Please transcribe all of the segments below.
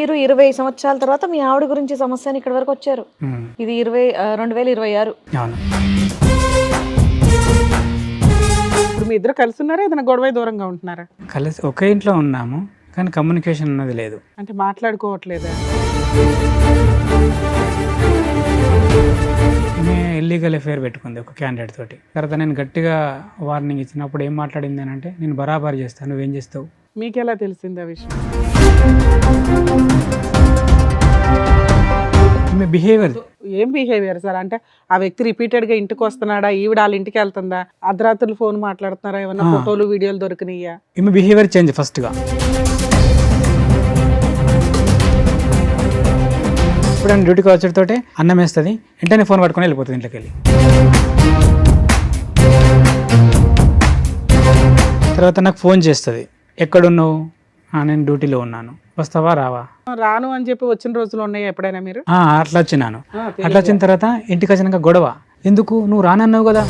మీరు 20 సంవత్సరాల తర్వాత మీ ఆవిడ గురించి సమస్య అని ఇక్కడ వరకు వచ్చారు. ఇది 2026. అవును. ఇప్పుడు మీ ఇద్దరు కలిసి ఉన్నారా, ఏదైనా గొడవ దూరంగా ఉంటున్నారా? కలిసి ఒకే ఇంట్లో ఉన్నాము కానీ కమ్యూనికేషన్ అన్నది లేదు. అంటే మాట్లాడుకోవట్లేదా? ఇల్లీగల్ అఫేర్ పెట్టుకుంది ఒక క్యాండిడేట్ తోటి. తర్వాత నేను గట్టిగా వార్నింగ్ ఇచ్చినప్పుడు ఏం మాట్లాడింది అని అంటే, నేను బరాబర్ చేస్తాను, నువ్వేం చేస్తావు. మీకు ఎలా తెలిసింది ఆ విషయం? బిహేవియర్. ఏం బిహేవియర్ సార్? అంటే ఆ వ్యక్తి రిపీటెడ్ గా ఇంటికి వస్తున్నాడా, ఈవిడ వాళ్ళ ఇంటికి వెళ్తుందా, అర్ధరాత్రులు ఫోన్ మాట్లాడుతున్నారా, ఏమన్నా ఫోటోలు వీడియోలు దొరికినాయా? ఈమె బిహేవియర్ చేంజ్ ఫస్ట్ గా. ఇప్పుడు నేను డ్యూటీకి వచ్చేటతోటే అన్నం వేస్తుంది, వెంటనే ఫోన్ పట్టుకొని వెళ్ళిపోతుంది ఇంట్లోకి వెళ్ళి. తర్వాత నాకు ఫోన్ చేస్తుంది, ఎక్కడున్నావు, నేను డ్యూటీలో ఉన్నాను, వస్తావా రావా. రాను అని చెప్పి వచ్చిన రోజులు ఉన్నాయా ఎప్పుడైనా మీరు? అట్లా వచ్చినాను. అట్లా వచ్చిన తర్వాత ఇంటికి వచ్చినాక గొడవ, ఎందుకు నువ్వు రానన్నావు కదా.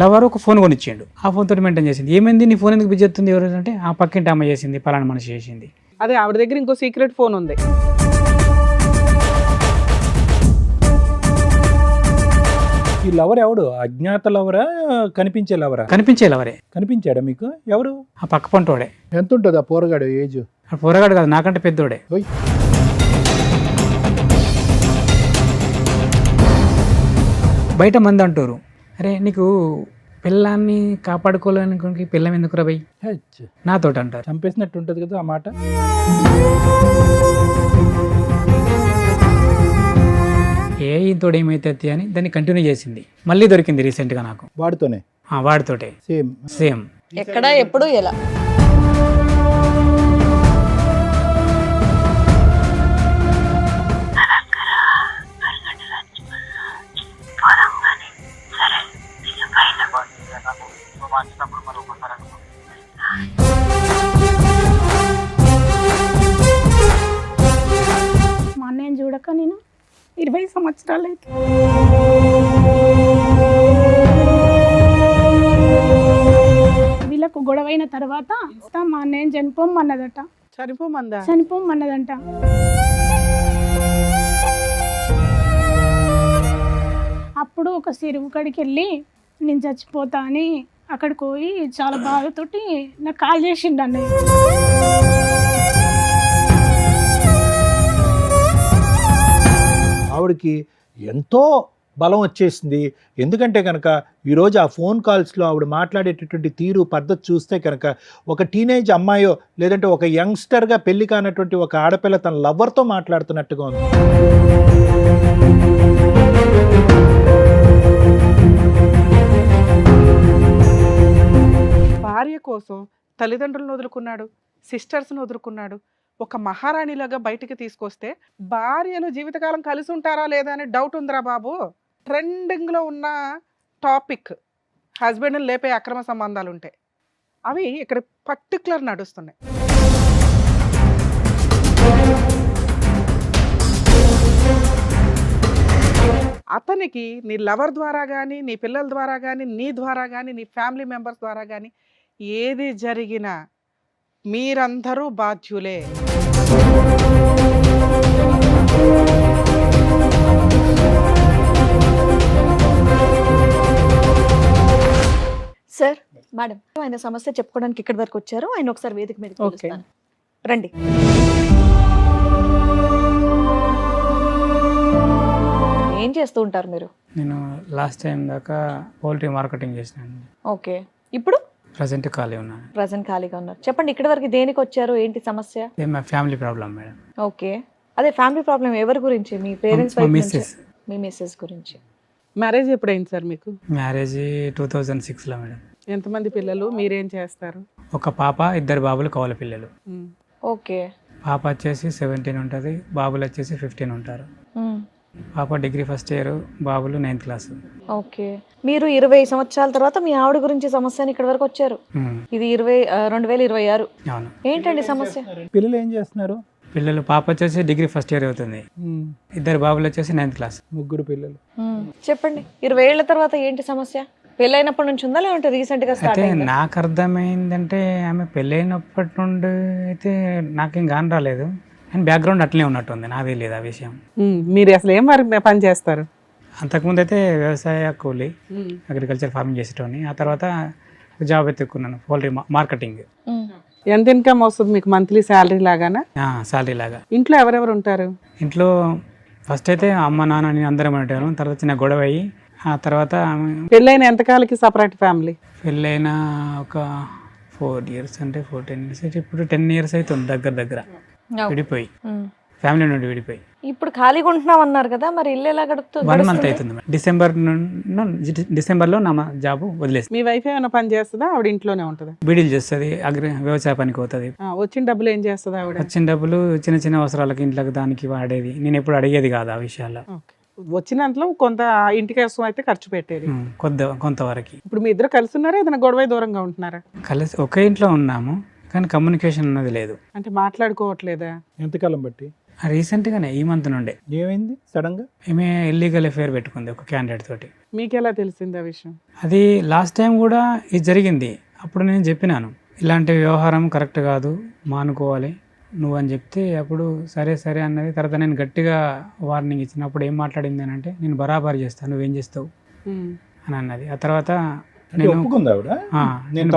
లవర్ ఒక ఫోన్ కొనిచ్చిండు, ఆ ఫోన్ తోటి మెయింటైన్ చేసింది. ఏమైంది నీ ఫోన్ ఎందుకు బిజీ అవుతుంది ఎవరు అంటే, ఆ పక్కింటి అమ్మ చేసింది, పలానా మనిషి చేసింది. అదే ఆవిడ దగ్గర ఇంకో సీక్రెట్ ఫోన్ ఉంది. ఈ లవర్ ఎవడు? అజ్ఞాత లవరా, కనిపించే లవరా? కనిపించే లవరే. కనిపించాడా మీకు? ఎవరు? ఆ పక్క పంటోడే. ఎంత ఉంటుంది ఆ పోరగాడు ఏజ్? ఆ పోరగాడు కాదు, నాకంటే పెద్దోడే. బయట మంది అంటారు, అరే నీకు పిల్లాన్ని కాపాడుకోలేనికి పిల్లం ఎందుకు రబై నాతోటి అంటారు. చంపేసినట్టు ఉంటుంది కదా ఆ మాట. ఇంతోడు ఏమైతే అని దాన్ని కంటిన్యూ చేసింది. మళ్ళీ దొరికింది రీసెంట్గా నాకు వాడితోనే. వాడితోటే సేమ్. ఎక్కడ ఎప్పుడు ఎలా? మా అన్నయ్యని చూడక నేను 20 సంవత్సరాలు అయితే. వీళ్ళకు గొడవైన తర్వాత మా అన్నయ్యని చనిపోమన్నదట. చనిపోమన్నదంట. అప్పుడు ఒక చెరువు కాడికి వెళ్ళి నేను చచ్చిపోతా అని అక్కడికి పోయి చాలా బాధతోటి నాకు కాల్ చేసిండు అన్నయ్య. ఆవిడకి ఎంతో బలం వచ్చేసింది. ఎందుకంటే కనుక ఈరోజు ఆ ఫోన్ కాల్స్లో ఆవిడ మాట్లాడేటటువంటి తీరు పద్ధతి చూస్తే కనుక ఒక టీనేజ్ అమ్మాయో లేదంటే ఒక యంగ్స్టర్గా పెళ్లి కానటువంటి ఒక ఆడపిల్ల తన లవర్తో మాట్లాడుతున్నట్టుగా ఉంది. భార్య కోసం తల్లిదండ్రులను వదులుకున్నాడు, సిస్టర్స్ని వదులుకున్నాడు. ఒక మహారాణిలాగా బయటికి తీసుకొస్తే భార్యలు జీవితకాలం కలిసి ఉంటారా లేదా అనే డౌట్ ఉందిరా బాబు. ట్రెండింగ్లో ఉన్న టాపిక్ హస్బెండ్ని లేపే అక్రమ సంబంధాలు ఉంటాయి, అవి ఇక్కడ పర్టికులర్ నడుస్తున్నాయి. అతనికి నీ లవర్ ద్వారా కానీ, నీ పిల్లల ద్వారా కానీ, నీ ద్వారా కానీ, నీ ఫ్యామిలీ మెంబర్స్ ద్వారా కానీ ఏది జరిగినా మీరందరూ బాధ్యులే. సార్, మేడం, ఆయన సమస్య చెప్పుకోవడానికి ఇక్కడి వరకు వచ్చారు. ఆయన ఒకసారి వేదిక మీద పిలుస్తాను. రండి. ఏం చేస్తూ ఉంటారు మీరు? నేను లాస్ట్ టైం దాకా పౌల్ట్రీ మార్కెటింగ్ చేసినాను. ఓకే. ఇప్పుడు ప్రజెంట్ ఖాళీ ఉన్నాను. ప్రజెంట్ ఖాళీగా ఉన్నారు. చెప్పండి, ఇక్కడి వరకు దేనికి వచ్చారు, ఏంటి సమస్య? మా ఫ్యామిలీ ప్రాబ్లం మేడం. ఓకే. అదే ఫ్యామిలీ ప్రాబ్లం ఎవరి గురించి? మీ పేరెంట్స్ వైపు నుంచి? మిస్సెస్. మీ మిస్సెస్ గురించి. మ్యారేజ్ ఎప్పుడైంది సార్ మీకు? మ్యారేజ్ 2006లో మేడం. ఎంతమంది పిల్లలు? మీరేం చేస్తారు? ఒక పాప, 2 బాబులు, కవల పిల్లలు. ఓకే. పాప వచ్చేసి 17 ఉంటుంది, బాబులు వచ్చేసి 15 ఉంటారు. పాప డిగ్రీ ఫస్ట్ ఇయర్, బాబులు 9th క్లాస్. ఓకే. మీరు 20 సంవత్సరాల తర్వాత మీ ఆవిడ గురించి సమస్య అని ఇక్కడ వరకు వచ్చారు. ఇది 2026. అవును. ఏంటండి సమస్య? పిల్లలు ఏం చేస్తున్నారు? పిల్లలు, పాప వచ్చేసి డిగ్రీ ఫస్ట్ ఇయర్ అవుతుంది, 2 బాబులు వచ్చేసి 9th క్లాస్. 3 పిల్లలు. చెప్పండి, 20 ఏళ్ల తర్వాత ఏంటి సమస్య? పెళ్ళైనప్పటి నుంచి ఉందా లేదంటే రీసెంట్ గా స్టార్ట్ అయితే అయిందా? నాకు అర్థమైందంటే ఆమె పెళ్ళైనప్పటి నుండి అయితే నాకేం గాని రాలేదు, అండ్ బ్యాక్గ్రౌండ్ అట్లనే ఉన్నట్టుంది, నాకు తెలియదు ఆ విషయం. మీరు అసలు ఏం పని చేస్తారు? అంతకుముందు అయితే వ్యవసాయ కూలి, అగ్రికల్చర్ ఫార్మింగ్ చేసేటోని. ఆ తర్వాత జాబ్ ఎత్తుకున్నాను, పౌల్ట్రీ మార్కెటింగ్. ఉమ్. ఎంత ఇన్కమ్ వస్తుంది మీకు మంత్లీ శాలరీ లాగానా? సాలరీ లాగా. ఇంట్లో ఎవరెవరు ఉంటారు? ఇంట్లో ఫస్ట్ అయితే అమ్మ నాన్న నేను అందరం ఉంటాను. తర్వాత చిన్న గొడవ అయ్యి ఆ తర్వాత పెళ్ళైన ఎంతకాలకి సపరేట్ ఫ్యామిలీ? పెళ్ళైన ఒక 4 years అంటే 14 years అయితే ఇప్పుడు 10 years అవుతుంది దగ్గర విడిపోయి, ఉమ్. ఫ్యామిలీ నుండి విడిపోయి. ఇప్పుడు ఖాళీగా ఉంటున్నాం అన్నారు కదా, మరి ఇల్లు ఎలా 1 month అవుతుంది మేడం. డిసెంబర్లో నా జాబ్ వదిలేసి మీ వైఫ్ ఏమైనా పని చేస్తుందా? ఆవిడ ఇంట్లోనే ఉంటుందా? బీడీలు చేస్తుంది, వ్యవసాయ పనికి పోతుంది. వచ్చిన డబ్బులు ఏం చేస్తుంది ఆవిడ? వచ్చిన డబ్బులు చిన్న చిన్న అవసరాలకి ఇంట్లోకి దానికి వాడేది. నేను ఎప్పుడు అడిగేది కాదు ఆ విషయాల్లో. వచ్చినంతలో కొంత ఇంటికి కోసం అయితే ఖర్చు పెట్టేది. కొంతవరకు. ఇప్పుడు మీ ఇద్దరు కలిసి ఉన్నారా, ఏదైనా గొడవ దూరంగా ఉంటున్నారా? కలిసి ఒకే ఇంట్లో ఉన్నాము కానీ కమ్యూనికేషన్ అన్నది లేదు. అంటే మాట్లాడుకోవట్లేదా? ఎంతకాలం బట్టి? రీసెంట్గానే ఈ మంత్ నుండే ఏమైంది సడన్ గా? ఈమె ఇల్లీగల్ అఫేర్ పెట్టుకుంది ఒక క్యాండిడేట్ తోటి. మీకు ఎలా తెలిసింది ఆ విషయం? అది లాస్ట్ టైం కూడా ఇది జరిగింది. అప్పుడు నేను చెప్పినాను ఇలాంటి వ్యవహారం కరెక్ట్ కాదు, మానుకోవాలి నువ్వు అని చెప్తే అప్పుడు సరే సరే అన్నది. తర్వాత నేను గట్టిగా వార్నింగ్ ఇచ్చినప్పుడు ఏం మాట్లాడింది అని అంటే, నేను బరాబర్ చేస్తాను, నువ్వేం చేస్తావు అని అన్నది. ఆ తర్వాత నేను ఒప్పుకుంది ఆవిడ, నేను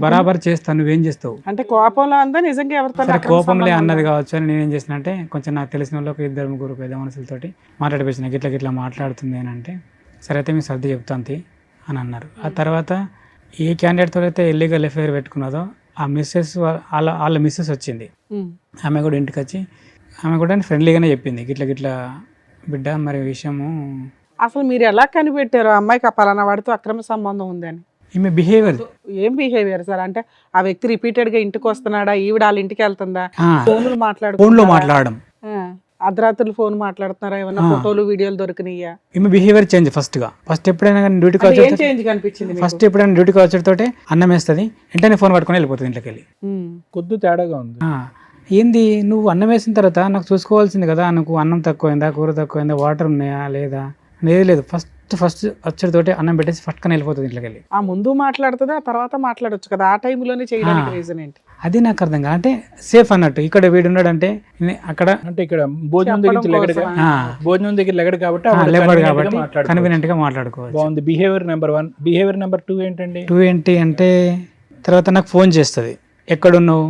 బరాబర్ చేస్తాను, నువ్వేం చేస్తావు అంటే కోపంలో అందా నిజంగా ఎవరితో? సరే కోపంలే అన్నది కావచ్చు అని నేనేం చేసిన అంటే, కొంచెం నాకు తెలిసిన వాళ్ళు ఒక 2-3 పెద్ద మనుషులతోటి మాట్లాడిపించిన, గిట్లా మాట్లాడుతుంది అని అంటే, సరే అయితే మీకు సర్ది చెప్తాంతి అని అన్నారు. ఆ తర్వాత ఏ క్యాండిడేట్తో అయితే ఇల్లీగల్ అఫేర్ పెట్టుకున్నదో ఆ మిస్సెస్ వాళ్ళ మిస్సెస్ వచ్చింది. ఆమె కూడా ఇంటికి వచ్చి ఆమె కూడా ఫ్రెండ్లీగానే చెప్పింది, గిట్లా బిడ్డ మరి విషయము. అసలు మీరు ఎలా కనిపెట్టారు ఆ అమ్మాయికి ఆ పలానా వాడితో అక్రమ సంబంధం ఉందని? ఈమె బిహేవియర్. ఏం బిహేవియర్ సార్? అంటే ఆ వ్యక్తి రిపీటెడ్ గా ఇంటికి వస్తున్నాడా, ఈవిడ వాళ్ళ ఇంటికి వెళ్తుందా, ఫోన్లో మాట్లాడడం, అర్ధరాత్రులు ఫోన్ మాట్లాడుతున్నారా, ఏమన్నా ఫోటోలు వీడియోలు దొరికినాయా? ఈమె బిహేవియర్ చేంజ్. ఫస్ట్ ఎప్పుడైనా డ్యూటీకి ఫస్ట్ ఎప్పుడైనా డ్యూటీకి వచ్చేటోటే అన్నం వేస్తుంది, వెంటనే ఫోన్ పట్టుకొని వెళ్ళిపోతుంది ఇంట్లోకి వెళ్ళి. కొద్ది తేడాగా ఉంది. ఏంది నువ్వు అన్నం వేసిన తర్వాత నాకు చూసుకోవాల్సింది కదా, నాకు అన్నం తక్కువైందా, కూర తక్కువైందా, వాటర్ ఉన్నాయా లేదా అనేది లేదు. ఫస్ట్ వచ్చేతోటి అన్నం పెట్టేసి ఫట్కని వెళ్ళిపోతుంది ఇంట్లోకి వెళ్ళి. ఆ ముందు మాట్లాడుతుంది, ఆ తర్వాత మాట్లాడొచ్చు కదా, ఆ టైంలోనే చేయడానికి రీజన్ ఏంటి? అది నాకు అర్థం కాదు. అంటే సేఫ్ అన్నట్టు ఇక్కడ వీడు ఉన్నాడంటే అక్కడ, అంటే ఇక్కడ భోజనం దగ్గర లెగడు కాబట్టి కన్వీనియంట్ గా మాట్లాడుకోవచ్చు. బాగుంది. Behaviour number 1. బిహేవియర్ నెంబర్ 2 ఏంటండి? 2 ఏంటి అంటే, తర్వాత నాకు ఫోన్ చేస్తుంది, ఎక్కడున్నావు,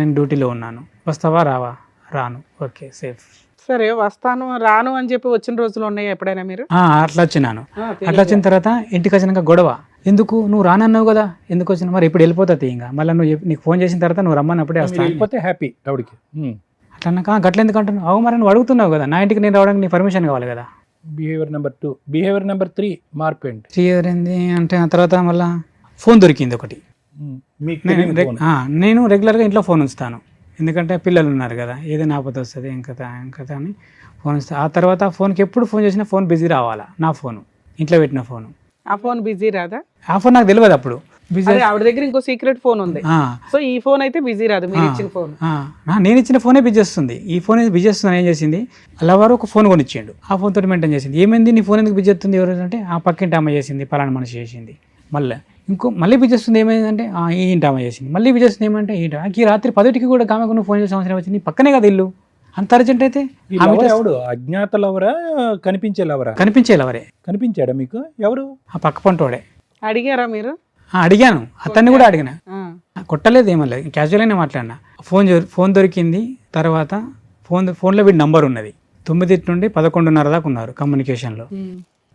నేను డ్యూటీలో ఉన్నాను, వస్తావా రావా, రాను, ఓకే సేఫ్. సరే వస్తాను రాను అని చెప్పి వచ్చిన రోజులు ఉన్నాయా ఎప్పుడైనా మీరు? అట్లా వచ్చినాను. అట్లా వచ్చిన తర్వాత ఇంటికి వచ్చినాక గొడవ, ఎందుకు నువ్వు రానన్నావు కదా, ఎందుకు వచ్చినా, మరి ఇప్పుడు వెళ్ళిపోతుంది ఇంకా, మళ్ళీ నీకు ఫోన్ చేసిన తర్వాత నువ్వు రమ్మన్నప్పుడే వస్తాను, వెళ్ళిపోతే హ్యాపీ ఆవిడకి. అట్లా అన్నాక గట్ల ఎందుకు అంటున్నావు, అవు మరి నువ్వు అడుగుతున్నావు కదా, నా ఇంటికి నేను రావడానికి నీ పర్మిషన్ కావాలి కదా. Behaviour number 2. బిహేవియర్ నెంబర్ 3 మార్పు ఏంటి? 3 ఏంది అంటే, ఆ తర్వాత మళ్ళీ ఫోన్ దొరికింది ఒకటి. నేను రెగ్యులర్గా ఇంట్లో ఫోన్ ఉంచుతాను, ఎందుకంటే పిల్లలు ఉన్నారు కదా, ఏదైనా ఆపద వస్తుంది ఇంకతా అని ఫోన్ ఉంచుతాను. ఆ తర్వాత ఆ ఫోన్కి ఎప్పుడు ఫోన్ చేసినా ఫోన్ బిజీ రావాలా, నా ఫోను ఇంట్లో పెట్టిన ఫోను. ఆ ఫోన్ బిజీ రాదా? ఆ ఫోన్ నాకు తెలియదు అప్పుడు. బిజీ ఆవిడ దగ్గర ఇంకో సీక్రెట్ ఫోన్ ఉంది, సో ఈ ఫోన్ అయితే బిజీ రాదు, మీరు ఇచ్చిన ఫోన్. నేను ఇచ్చిన ఫోనే బిజీ వస్తుంది, ఈ ఫోన్ బిజీ వస్తుంది. ఏం చేసింది, అలా ఒక ఫోన్ కొనిచ్చిండు, ఆ ఫోన్ తోటి మెయింటైన్ చేసింది. ఏమైంది నీ ఫోన్ ఎందుకు బిజీ వస్తుంది, ఎవరు అంటే, ఆ పక్కింటి అమ్మ చేసింది, పలానా మనిషి చేసింది. మళ్ళీ బిజీ వస్తుంది, ఏమైందంటే ఈ ఇంటి అమ్మ చేసింది. మళ్ళీ బిజీ వస్తుంది, ఏమంటే ఈ రాత్రి 10కి కూడా కామెకు నువ్వు ఫోన్ చేసే అవసరం వచ్చింది, పక్కనే కదా ఇల్లు, అంత అర్జెంట్ అయితే. ఎవడు అజ్ఞాత లవరా, కనిపించే లవరా? కనిపించే లవరే. కనిపించాడా మీకు? ఎవరు? ఆ పక్క పంటోడే. అడిగారా మీరు? అడిగాను, అతన్ని కూడా అడిగిన, కొట్టలేదు, ఏమలేదు, క్యాజువల్గానే మాట్లాడినా. ఫోన్ దొరికింది. తర్వాత ఫోన్లో వీడి నంబర్ ఉన్నది, 9 నుండి 11:30 దాకా ఉన్నారు కమ్యూనికేషన్లో.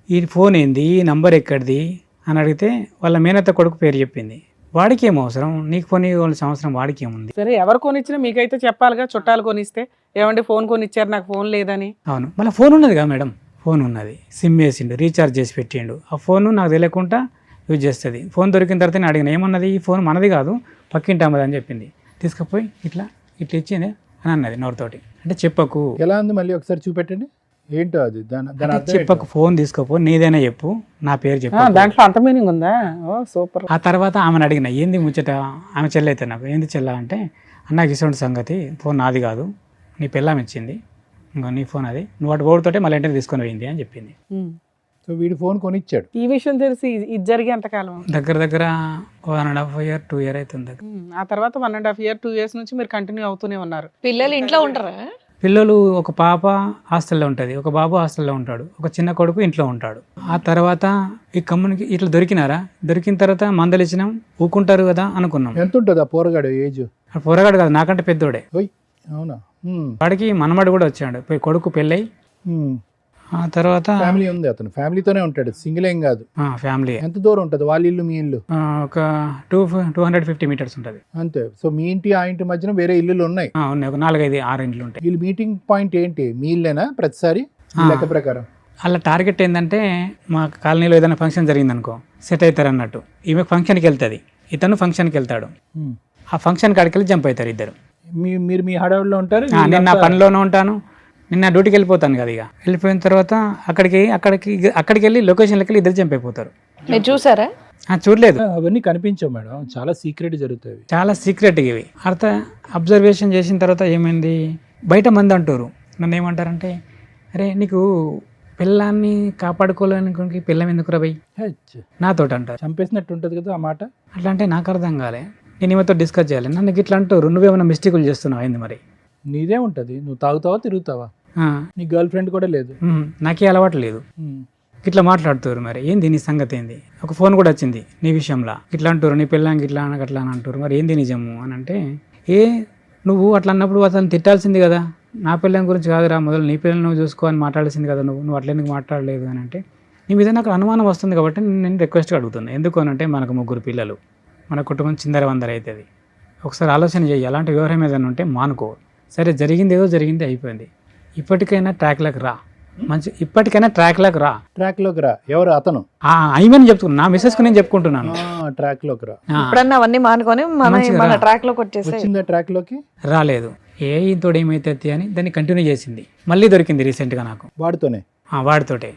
ఈ ఫోన్ ఏంది, ఈ నంబర్ ఎక్కడిది అని అడిగితే వాళ్ళ మేనత్త కొడుకు పేరు చెప్పింది. వాడికి ఏం అవసరం, నీకు కొని ఇవ్వాల్సిన అవసరం వాడికి ఏముంది? సరే ఎవరు కొనిచ్చినా మీకైతే చెప్పాలిగా, చుట్టాలు కొనిస్తే ఏమంటే ఫోన్ కొనిచ్చారు నాకు ఫోన్ లేదని. అవును, మళ్ళీ ఫోన్ ఉన్నది కదా మేడం, ఫోన్ ఉన్నది, సిమ్ వేసిండు, రీఛార్జ్ చేసి పెట్టిండు. ఆ ఫోన్ నాకు తెలియకుండా యూజ్ చేస్తుంది. ఫోన్ దొరికిన తర్వాత నేను అడిగిన, ఏమన్నది, ఈ ఫోన్ మనది కాదు పక్కింటి అమ్మది అని చెప్పింది. తీసుకుపోయి ఇట్లా ఇచ్చింది అని అన్నది నోరుతోటి. అంటే చెప్పకు. ఎలా ఉంది మళ్ళీ ఒకసారి చూపెట్టండి, ఏంటో అది చెప్పకు, ఫోన్ తీసుకోపో, నీదైనా చెప్పు, నా పేరు చెప్పు. దాంట్లో అంత మీనింగ్ ఉందా? ఓ సూపర్. ఆ తర్వాత ఆమెను అడిగిన, ఏంది ముచ్చట, ఆమె చెల్లైతే నాకు, ఏంది చెల్ల అంటే, అన్నకి ఇటువంటి సంగతి, ఫోన్ నాది కాదు, నీ పిల్లం ఇచ్చింది, ఇంకో నీ ఫోన్ అది, నువ్వు అటు ఓడితోటే మళ్ళీ ఇంటికి తీసుకొని పోయింది అని చెప్పింది. సో వీడి ఫోన్ కొనిచ్చాడు. ఈ విషయం తెలిసి ఇది జరిగే ఎంతకాలం? దగ్గర దగ్గర 1.5 year 2 year అవుతుంది. ఆ తర్వాత 1.5 year 2 years నుంచి మీరు కంటిన్యూ అవుతూనే ఉన్నారు. పిల్లలు ఇంట్లో ఉంటారా? పిల్లలు ఒక పాప హాస్టల్లో ఉంటుంది, ఒక బాబు హాస్టల్లో ఉంటాడు, ఒక చిన్న కొడుకు ఇంట్లో ఉంటాడు. ఆ తర్వాత ఈ ఇట్లా దొరికిన తర్వాత మందలు ఇచ్చినాం, ఊకుంటారు కదా అనుకున్నాం. ఎంత ఉంటుంది ఆ పోరగాడు ఏజ్? ఆ పోరగాడు కాదు, నాకంటే పెద్దోడే. అవునా? వాడికి మనమడు కూడా వచ్చాడు, పోయి కొడుకు పెళ్ళై ఆ తర్వాత ఫ్యామిలీ ఉంది, అతను ఫ్యామిలీతోనే ఉంటాడు, సింగిల్ ఏం కాదు. ఫ్యామిలీ. ఎంత దూరం ఉంటుంది వాళ్ళ ఇల్లు మీ ఇల్లు? ఒక 250 meters ఉంటుంది అంతే. సో మీ ఇంటి ఆ ఇంటి మధ్యన వేరే ఇల్లులు ఉన్నాయి? ఉన్నాయి, ఒక 4-5-6 ఇండ్లు ఉంటాయి. వీళ్ళు మీటింగ్ పాయింట్ ఏంటి? మీ ఇల్లేనా ప్రతిసారి లెక్క ప్రకారం? అలా టార్గెట్ ఏంటంటే మా కాలనీలో ఏదైనా ఫంక్షన్ జరిగింది అనుకో, సెట్ అవుతారు అన్నట్టు. ఈమె ఫంక్షన్కి వెళ్తుంది, ఇతను ఫంక్షన్కి వెళ్తాడు. ఆ ఫంక్షన్ కాడికి వెళ్ళి జంప్ అవుతారు ఇద్దరు. మీరు మీ హడావుడిలో ఉంటారు? నేను నా పనిలోనే ఉంటాను, నిన్న డ్యూటీకి వెళ్ళిపోతాను కదా. ఇక వెళ్ళిపోయిన తర్వాత అక్కడికి వెళ్ళి లొకేషన్లకి వెళ్ళి ఇద్దరు జంప్ అయిపోతారు. మీరు చూసారా? చూడలేదు, అవన్నీ కనిపించవు మేడం, చాలా సీక్రెట్ జరుగుతాయి, చాలా సీక్రెట్ ఇవి. అబ్జర్వేషన్ చేసిన తర్వాత ఏమైంది, బయట మంది అంటారు, నన్ను ఏమంటారంటే, అరే నీకు పిల్లాన్ని కాపాడుకోలేని పిల్లం ఎందుకు రబై నాతోటి అంటారు. చంపేసినట్టు ఉంటుంది కదా ఆ మాట. అట్లా అంటే నాకు అర్థం కాలే, నేను ఈమెతో డిస్కస్ చేయాలి. నన్ను ఇట్లా అంటారు, నువ్వేమైనా మిస్టేకులు చేస్తున్నావు అయింది. మరి నీదే ఉంటుంది, నువ్వు తాగుతావా తిరుగుతావా, నీ గర్ల్ ఫ్రెండ్ కూడా లేదు, నాకే అలవాటు లేదు, ఇట్లా మాట్లాడుతారు. మరి ఏంది నీ సంగతి ఏంది? ఒక ఫోన్ కూడా వచ్చింది నీ విషయంలో, ఇట్లా అంటారు నీ పిల్లానికి ఇట్లా అట్లా అని అంటారు. మరి ఏంది నిజము అని అంటే, నువ్వు అట్లా అన్నప్పుడు అతను తిట్టాల్సింది కదా, నా పిల్లని గురించి కాదురా, మొదలు నీ పిల్లలు నువ్వు చూసుకో అని మాట్లాడాల్సింది కదా, నువ్వు అట్లా ఎందుకు మాట్లాడలేదు అని అంటే, నీ మీద నాకు అనుమానం వస్తుంది కాబట్టి నేను రిక్వెస్ట్గా అడుగుతున్నాను. ఎందుకు అని అంటే, మనకు 3 పిల్లలు, మన కుటుంబం చిందరవందర అవుతుంది. ఒకసారి ఆలోచన చేయి, అలాంటి వ్యవహారం ఏదైనా ఉంటే మానుకో. సరే జరిగింది ఏదో జరిగింది, అయిపోయింది. ఇప్పటికైనా ట్రాక్లోకి రా, ఇప్పటికైనా ట్రాక్లోకి రా. ట్రాక్లోకి రా ఎవరు? అతను ఐమని చెప్తున్నా, నా మిస్సెస్కి నేను చెప్పుకుంటున్నాను. ట్రాక్లోకి రా. ఇప్పుడన్నా అవన్నీ మానుకొని మన ట్రాక్ లోకి వచ్చేసి వచ్చిందా? ట్రాక్లోకి రాలేదు. ఇంతోడు ఏమైతే అని దాన్ని కంటిన్యూ చేసింది. మళ్ళీ దొరికింది రీసెంట్గా నాకు, వాడితోనే. వాడితోటే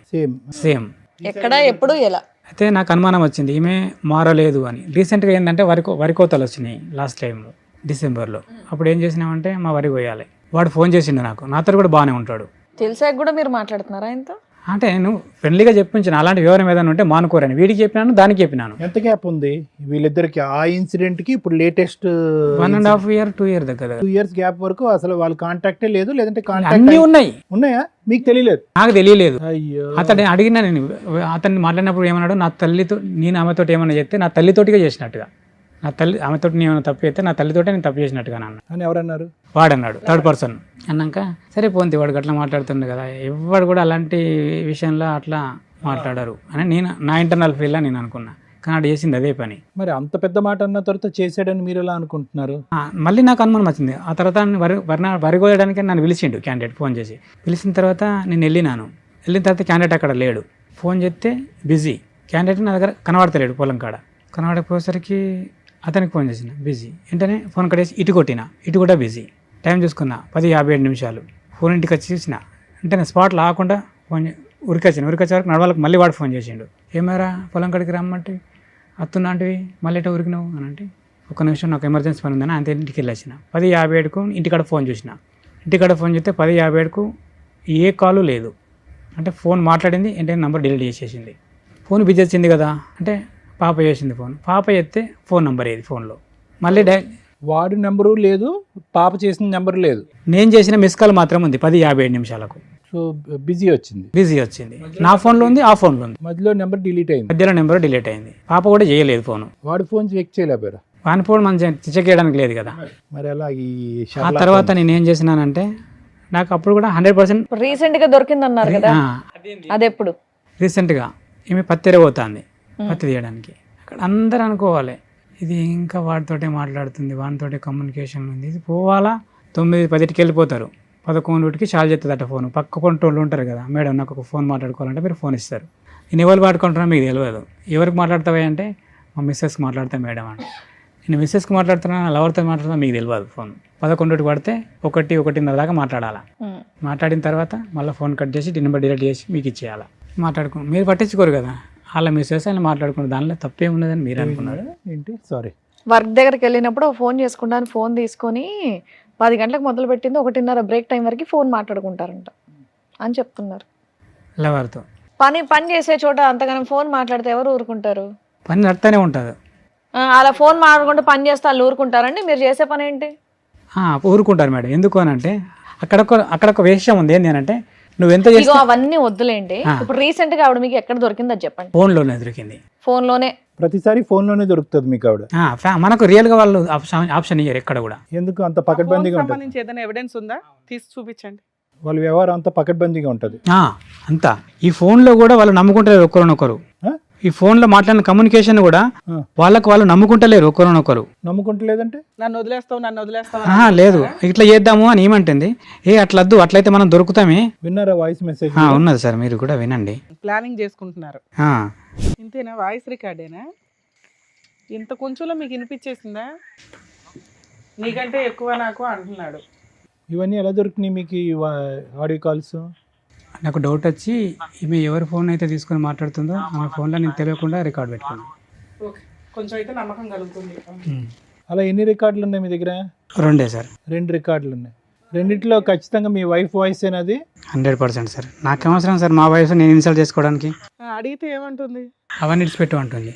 సేమ్. ఎక్కడ ఎప్పుడు ఎలా అయితే నాకు అనుమానం వచ్చింది, ఈమె మారలేదు అని. రీసెంట్గా ఏంటంటే వరి కోతలు వచ్చినాయి లాస్ట్ టైంలో డిసెంబర్లో. అప్పుడు ఏం చేసినామంటే మా వరి కోయాలి, వాడు ఫోన్ చేసిండు నాకు, నాతో కూడా బాగానే ఉంటాడు. తెలిసాక కూడా మీరు మాట్లాడుతున్నారా ఆయనతో? అంటే నేను ఫ్రెండ్లీగా చెప్పించాను, అలాంటి వివరం ఏదైనా ఉంటే మానుకోరని. వీడికి చెప్పినాను, దానికి చెప్పినాను. ఎంత గ్యాప్ ఉంది వీళ్ళిద్దరికి ఆ ఇన్సిడెంట్ కి? ఇప్పుడు లేటెస్ట్ 1.5 year 2 year దగ్గర 2 years గ్యాప్ వరకు అసలు వాళ్ళ కాంటాక్టే లేదు, లేదంటే అన్నీ ఉన్నాయా? మీకు తెలియలేదు? నాకు తెలియలేదు. అయ్యో. అతను అడిగినా, నేను అతన్ని మాట్లాడినప్పుడు ఏమన్నాడు, నా తల్లితో నేను ఆమెతో ఏమన్నా చెప్తే నా తల్లితోటిగా చేసినట్టుగా, నా తల్లి ఆమెతో నేను ఏమైనా తప్పు చేస్తే నా తల్లితోటే నేను తప్పు చేసినట్టుగా అన్న అని ఎవరన్నారు? వాడన్నాడు, 3rd person అన్నాక సరే పోంది, వాడికి అట్లా మాట్లాడుతుండే కదా, ఎవరు కూడా అలాంటి విషయంలో అట్లా మాట్లాడారు అని నా ఇంటర్నల్ ఫీల్లా నేను అనుకున్నా. కానీ ఆడు చేసింది అదే పని. మరి అంత పెద్ద మాట అన్న తర్వాత చేసాడని మీరు ఎలా అనుకుంటున్నారు? మళ్ళీ నాకు అనుమానం వచ్చింది. ఆ తర్వాత వరి కోయడానికి నన్ను పిలిచిండు క్యాండిడేట్, ఫోన్ చేసి పిలిచిన తర్వాత నేను వెళ్ళిన తర్వాత క్యాండిడేట్ అక్కడ లేడు. ఫోన్ చేస్తే బిజీ, క్యాండిడేట్ నా దగ్గర కనబడతలేడు. పొలం కాడ కనబడకపోయేసరికి అతనికి ఫోన్ చేసిన, బిజీ. వెంటనే ఫోన్ కట్టేసి ఇటు కొట్టిన, ఇటు కూడా బిజీ. టైం చూసుకున్నా 10:57. ఫోన్ ఇంటికి వచ్చి చూసిన, అంటే నేను స్పాట్లో ఆకుండా ఫోన్ ఉరికొచ్చే వరకు నడవాళ్ళకి మళ్ళీ వాడు ఫోన్ చేసిండు, ఏమారా పొలం కాడికి రమ్మంటే అత్తున్నాంటివి మళ్ళీ ఎటో ఉరికినావు అని అంటే, ఒక నిమిషం నాకు ఎమర్జెన్సీ పని ఉందని అంతే ఇంటికి వెళ్ళొచ్చిన. 10:57కు ఇంటికాడ ఫోన్ చూసిన, ఇంటికాడ ఫోన్ చేస్తే 10:57కు ఏ కాలు లేదు. అంటే ఫోన్ మాట్లాడింది ఏంటంటే నెంబర్ డిలీట్ చేసేసింది. ఫోన్ బిజీ వచ్చింది కదా అంటే పాప చేసింది ఫోన్, పాప చేస్తే ఫోన్ నెంబర్ ఏది ఫోన్లో మళ్ళీ వాడి నెంబరు లేదు, పాప చేసిన నెంబర్ లేదు, నేను చేసిన మిస్ కాల్ మాత్రం ఉంది 10:57. సో బిజీ వచ్చింది. నా ఫోన్లో ఉంది, ఆ ఫోన్లో ఉంది, మధ్యలో నెంబర్ డిలీట్ అయింది. పాప కూడా చేయలేదు ఫోన్. వాడు ఫోన్ చెక్ చేయలేపారు, వాని ఫోన్ మనం చెక్ చేయడానికి లేదు కదా. మరి అలా ఆ తర్వాత నేను ఏం చేసినానంటే, నాకు అప్పుడు కూడా 100% రీసెంట్గా దొరికింది అన్నారు కదా, అది ఎప్పుడు? రీసెంట్గా ఈమె పత్తి పోతుంది, పత్తి తీయడానికి. అక్కడ అందరూ అనుకోవాలి ఇది ఇంకా వాడితోటే మాట్లాడుతుంది, వాడితోటే కమ్యూనికేషన్ ఉంది, ఇది పోవాలా. 9-10కి వెళ్ళిపోతారు, 11కి చాలు చేస్తుందట ఫోన్. పక్క పంటోళ్ళు ఉంటారు కదా, మేడం నాకు ఒక ఫోన్ మాట్లాడుకోవాలంటే మీరు ఫోన్ ఇస్తారు. నేను ఎవరు మాట్లాడుకుంటున్నా మీకు తెలియదు. ఎవరికి మాట్లాడతావా అంటే మా మిస్సెస్కి మాట్లాడతా మేడం అంటే, నేను మిస్సెస్కి మాట్లాడుతున్నా, లవర్తో మాట్లాడుతున్నా మీకు తెలియదు. ఫోన్ 11కి పడితే 1-1:30 దాకా మాట్లాడాలా. మాట్లాడిన తర్వాత మళ్ళీ ఫోన్ కట్ చేసి నెంబర్ డిలీట్ చేసి మీకు ఇచ్చేయాలా. మాట్లాడుకున్నాం, మీరు పట్టించుకోరు కదా, అలా మిస్సెస్ ఆయన మాట్లాడుకున్నారు, దానిలో తప్పే ఉన్నదని మీరు అనుకున్నారు ఏంటి? సారీ, వర్క్ దగ్గరికి వెళ్ళినప్పుడు ఫోన్ చేసుకుంటాను, ఫోన్ తీసుకొని 10 గంటలకు మొదలు పెట్టింది 1:30 బ్రేక్ టైం వరకు ఫోన్ మాట్లాడుకుంటారంట అని చెప్తున్నారు. లవర్తో పని చేసే చోట అంతగానం ఫోన్ మాట్లాడితే ఎవరు ఊరుకుంటారు? పని నడుతూనే ఉంటుంది. అలా ఫోన్ మాట్లాడుకుంటూ పని చేస్తే వాళ్ళు ఊరుకుంటారండి? మీరు చేసే పని ఏంటి? ఊరుకుంటారు మేడం. ఎందుకు అని అంటే అక్కడ ఒక విషయం ఉంది. ఏంటి అని అంటే నువ్వు ఎంత ఇగో చేస్తే అవన్నీ వద్దులేండి. ఇప్పుడు రీసెంట్ గా ఆవిడ మీకు ఎక్కడ దొరికింది అది చెప్పండి. ఫోన్లోనే దొరికింది. ఫోన్ లోనే? ప్రతిసారి ఫోన్ లోనే దొరుకుతుంది మీకు ఆవిడ. మనకు రియల్ గా వాళ్ళు ఆప్షన్ ఇయ్యరు ఎక్కడ కూడా. ఎందుకు అంత పకడ్బందీగా ఉంటుంది? సంబంధించి ఏదైనా ఎవిడెన్స్ ఉందా? తీసి చూపించండి. వాళ్ళ వ్యవహారం అంతా పకడ్బందీగా ఉంటుంది. అంతా ఈ ఫోన్ లో కూడా వాళ్ళు నమ్ముకుంటలేరు ఒకరినొకరు. ఈ ఫోన్ లో మాట్లాడిన కమ్యూనికేషన్ కూడా వాళ్ళు నమ్ముకుంటలేరు ఒకరినొకరు. నమ్ముకుంటలేదంటే నన్ను వదిలేస్తావు లేదు ఇట్లా చేద్దాము అని ఏమంటుంది. అట్లద్దు, అట్లయితే మనం దొరుకుతామే. విన్నారా వాయిస్ మెసేజ్? ఉన్నది సార్, మీరు కూడా వినండి. ప్లానింగ్ చేసుకుంటున్నారు. ఇంతేనా? వాయిస్ రికార్డేనా? ఇంత కొంచెంలో మీకు వినిపించేసిందా? నీకంటే ఎక్కువ నాకు అంటున్నాడు. ఇవన్నీ ఎలా దొరికినాయి మీకు ఈ ఆడియో కాల్స్? నాకు డౌట్ వచ్చి ఈమె ఎవరి ఫోన్ అయితే తీసుకొని మాట్లాడుతుందో ఆమె ఫోన్లో నేను తెలియకుండా రికార్డ్ పెట్టుకున్నాను. ఓకే, కొంచెం అయితే నమ్మకం కలుగుతుంది. అలా ఎన్ని రికార్డులు ఉన్నాయి మీ దగ్గర? 2 సార్. 2 రికార్డులు ఉన్నాయి. రెండిట్లో ఖచ్చితంగా మీ వైఫ్ వాయిస్ ఏనది? 100% సార్. నాకేమవసరం సార్ మా వైఫ్ నేను ఇన్సల్ట్ చేసుకోవడానికి? అడిగితే ఏమంటుంది? అవన్నీ ఇడిచిపెట్టు అంటుంది.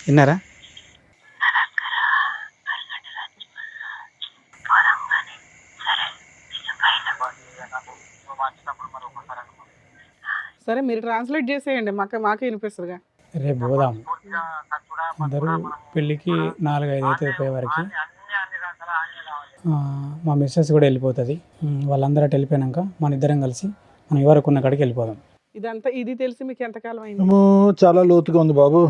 విన్నారా? సరే మీరు ట్రాన్స్లేట్ చేసేయండి, మాకే వినిపిస్తుందిగా. రేపు పోదాం అందరూ పెళ్ళికి 4-5 అయితే పోయే వరకు. మా మిస్సెస్ కూడా వెళ్ళిపోతుంది. వాళ్ళందరూ అటు వెళ్ళిపోయాక మన ఇద్దరం కలిసి మనం ఎవరికి ఉన్న కాడికి వెళ్ళిపోదాం. ఇదంతా ఇది తెలిసి మీకు ఎంతకాలం అయింది? చాలా లోతుగా ఉంది బాబు.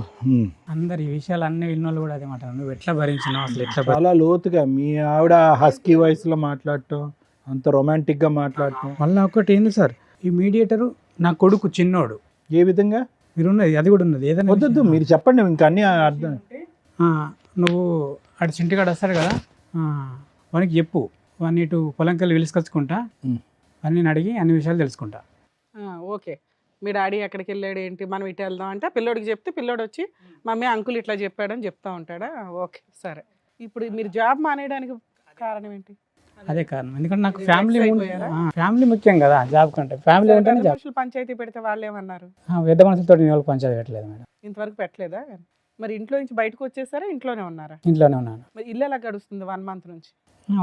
అందరు ఈ విషయాలు అన్ని విన్నోళ్ళు కూడా అదే మాట. నువ్వు ఎట్లా భరించినావు అసలు? ఎట్లా చాలా లోతుగా మీ ఆవిడ హస్కీ వాయిస్ లో మాట్లాడటం, అంత రొమాంటిక్ గా మాట్లాడటం. మళ్ళీ ఒకటి ఏంది సార్, ఈ మీడియేటరు నా కొడుకు చిన్నోడు. ఏ విధంగా? మీరు ఉన్నది అది కూడా ఉన్నది. ఏదైనా వద్దు మీరు చెప్పండి, ఇంకా అన్ని అర్థం. నువ్వు అటు చింటికాడు వస్తాడు కదా, వానికి చెప్పు. వాడిని ఇటు పొలంకెళ్ళి పిలుచుకొచ్చుకుంటా, అని నేను అడిగి అన్ని విషయాలు తెలుసుకుంటా. ఓకే, మీ డాడీ ఎక్కడికి వెళ్ళాడు ఏంటి, మనం ఇటు వెళ్దాం అంటే పిల్లోడికి చెప్తే పిల్లోడు వచ్చి మమ్మీ అంకుల్ ఇట్లా చెప్పాడని చెప్తా ఉంటాడా? ఓకే సరే. ఇప్పుడు మీరు జాబ్ మానేయడానికి కారణం ఏంటి? అదే కారణం. ఎందుకంటే నాకు ఫ్యామిలీ ముఖ్యం కదా జాబ్ కంటే. ఫ్యామిలీ ఉంటేనే జాబ్. పంచాయతీ పెడితే వాళ్ళు ఏమన్నారు? పెద్ద మనుషులతో నేను వాళ్ళకి పంచాయతీ పెట్టలేదు మేడం. ఇంతవరకు పెట్టలేదా? మరి ఇంట్లో నుంచి బయటకు వచ్చేసారా? ఇంట్లోనే ఉన్నారా? ఇంట్లోనే ఉన్నాను. మరి ఇల్లు ఎలా గడుస్తుంది 1 month నుంచి?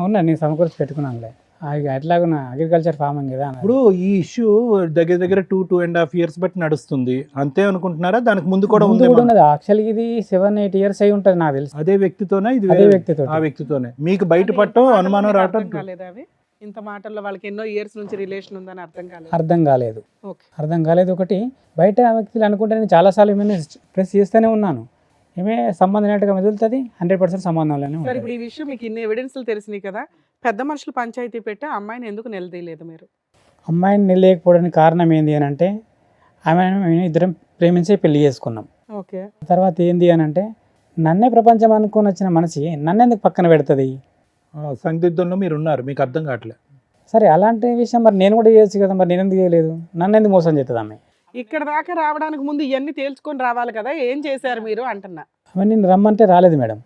ఉన్నా, నేను సమకూర్చి పెట్టుకున్నానులే. ఎట్లాగా అగ్రికల్చర్ ఫార్మింగ్ కదా. ఇప్పుడు ఈ ఇష్యూ దగ్గర 2.5 years బట్టి నడుస్తుంది అంతే అనుకుంటున్నారా? దానికి ముందు కూడా ఉన్నది. యాక్చువల్గా ఇది 7-8 years అయి ఉంటుంది నాకు తెలుసు. అదే వ్యక్తితోనే ఇది? అదే వ్యక్తితో. ఆ వ్యక్తితోనే మీకు బయటపడటం అనుమానం రావటం కాలేదా? అవి ఇంత మాటల్లో వాళ్ళకి ఎన్నో ఇయర్స్ నుంచి రిలేషన్ ఉందని అర్థం కాలేదు. ఒకటి బయట వ్యక్తులు అనుకుంటే నేను చాలాసార్లు ఏమైనా ప్రెస్ చేస్తూనే ఉన్నాను. ఏమే సంబంధం అయినట్టుగా మెదులుతుంది. 100% సంబంధంలోనే ఉంటుంది. ఇప్పుడు ఈ విషయం మీకు ఇన్ని ఎవిడెన్స్లు తెలిసినాయి కదా, పెద్ద మనుషులు పంచాయతీ పెట్టి అమ్మాయిని ఎందుకు నిలదీయలేదు మీరు? అమ్మాయిని నిలదీయకపోవడానికి కారణం ఏంది అని అంటే, ఆమె ఇద్దరం ప్రేమించి పెళ్లి చేసుకున్నాం. ఓకే. తర్వాత ఏంది అని అంటే, నన్నే ప్రపంచం అనుకుని వచ్చిన మనిషి నన్ను ఎందుకు పక్కన పెడుతుంది? సందిగ్ధంలో మీరు ఉన్నారు, మీకు అర్థం కావట్లేదు. సరే అలాంటి విషయం మరి నేను కూడా చేయొచ్చు కదా, మరి నేను ఎందుకు చేయలేదు? నన్ను ఎందుకు మోసం చేస్తుంది ఆమె? ఇక్కడ దాకా రావడానికి ముందు ఇవన్నీ తేల్చుకొని రావాలి కదా, ఏం చేశారు మీరు అంటున్నా. అవన్నీ నేను రమ్మంటే రాలేదు మేడం.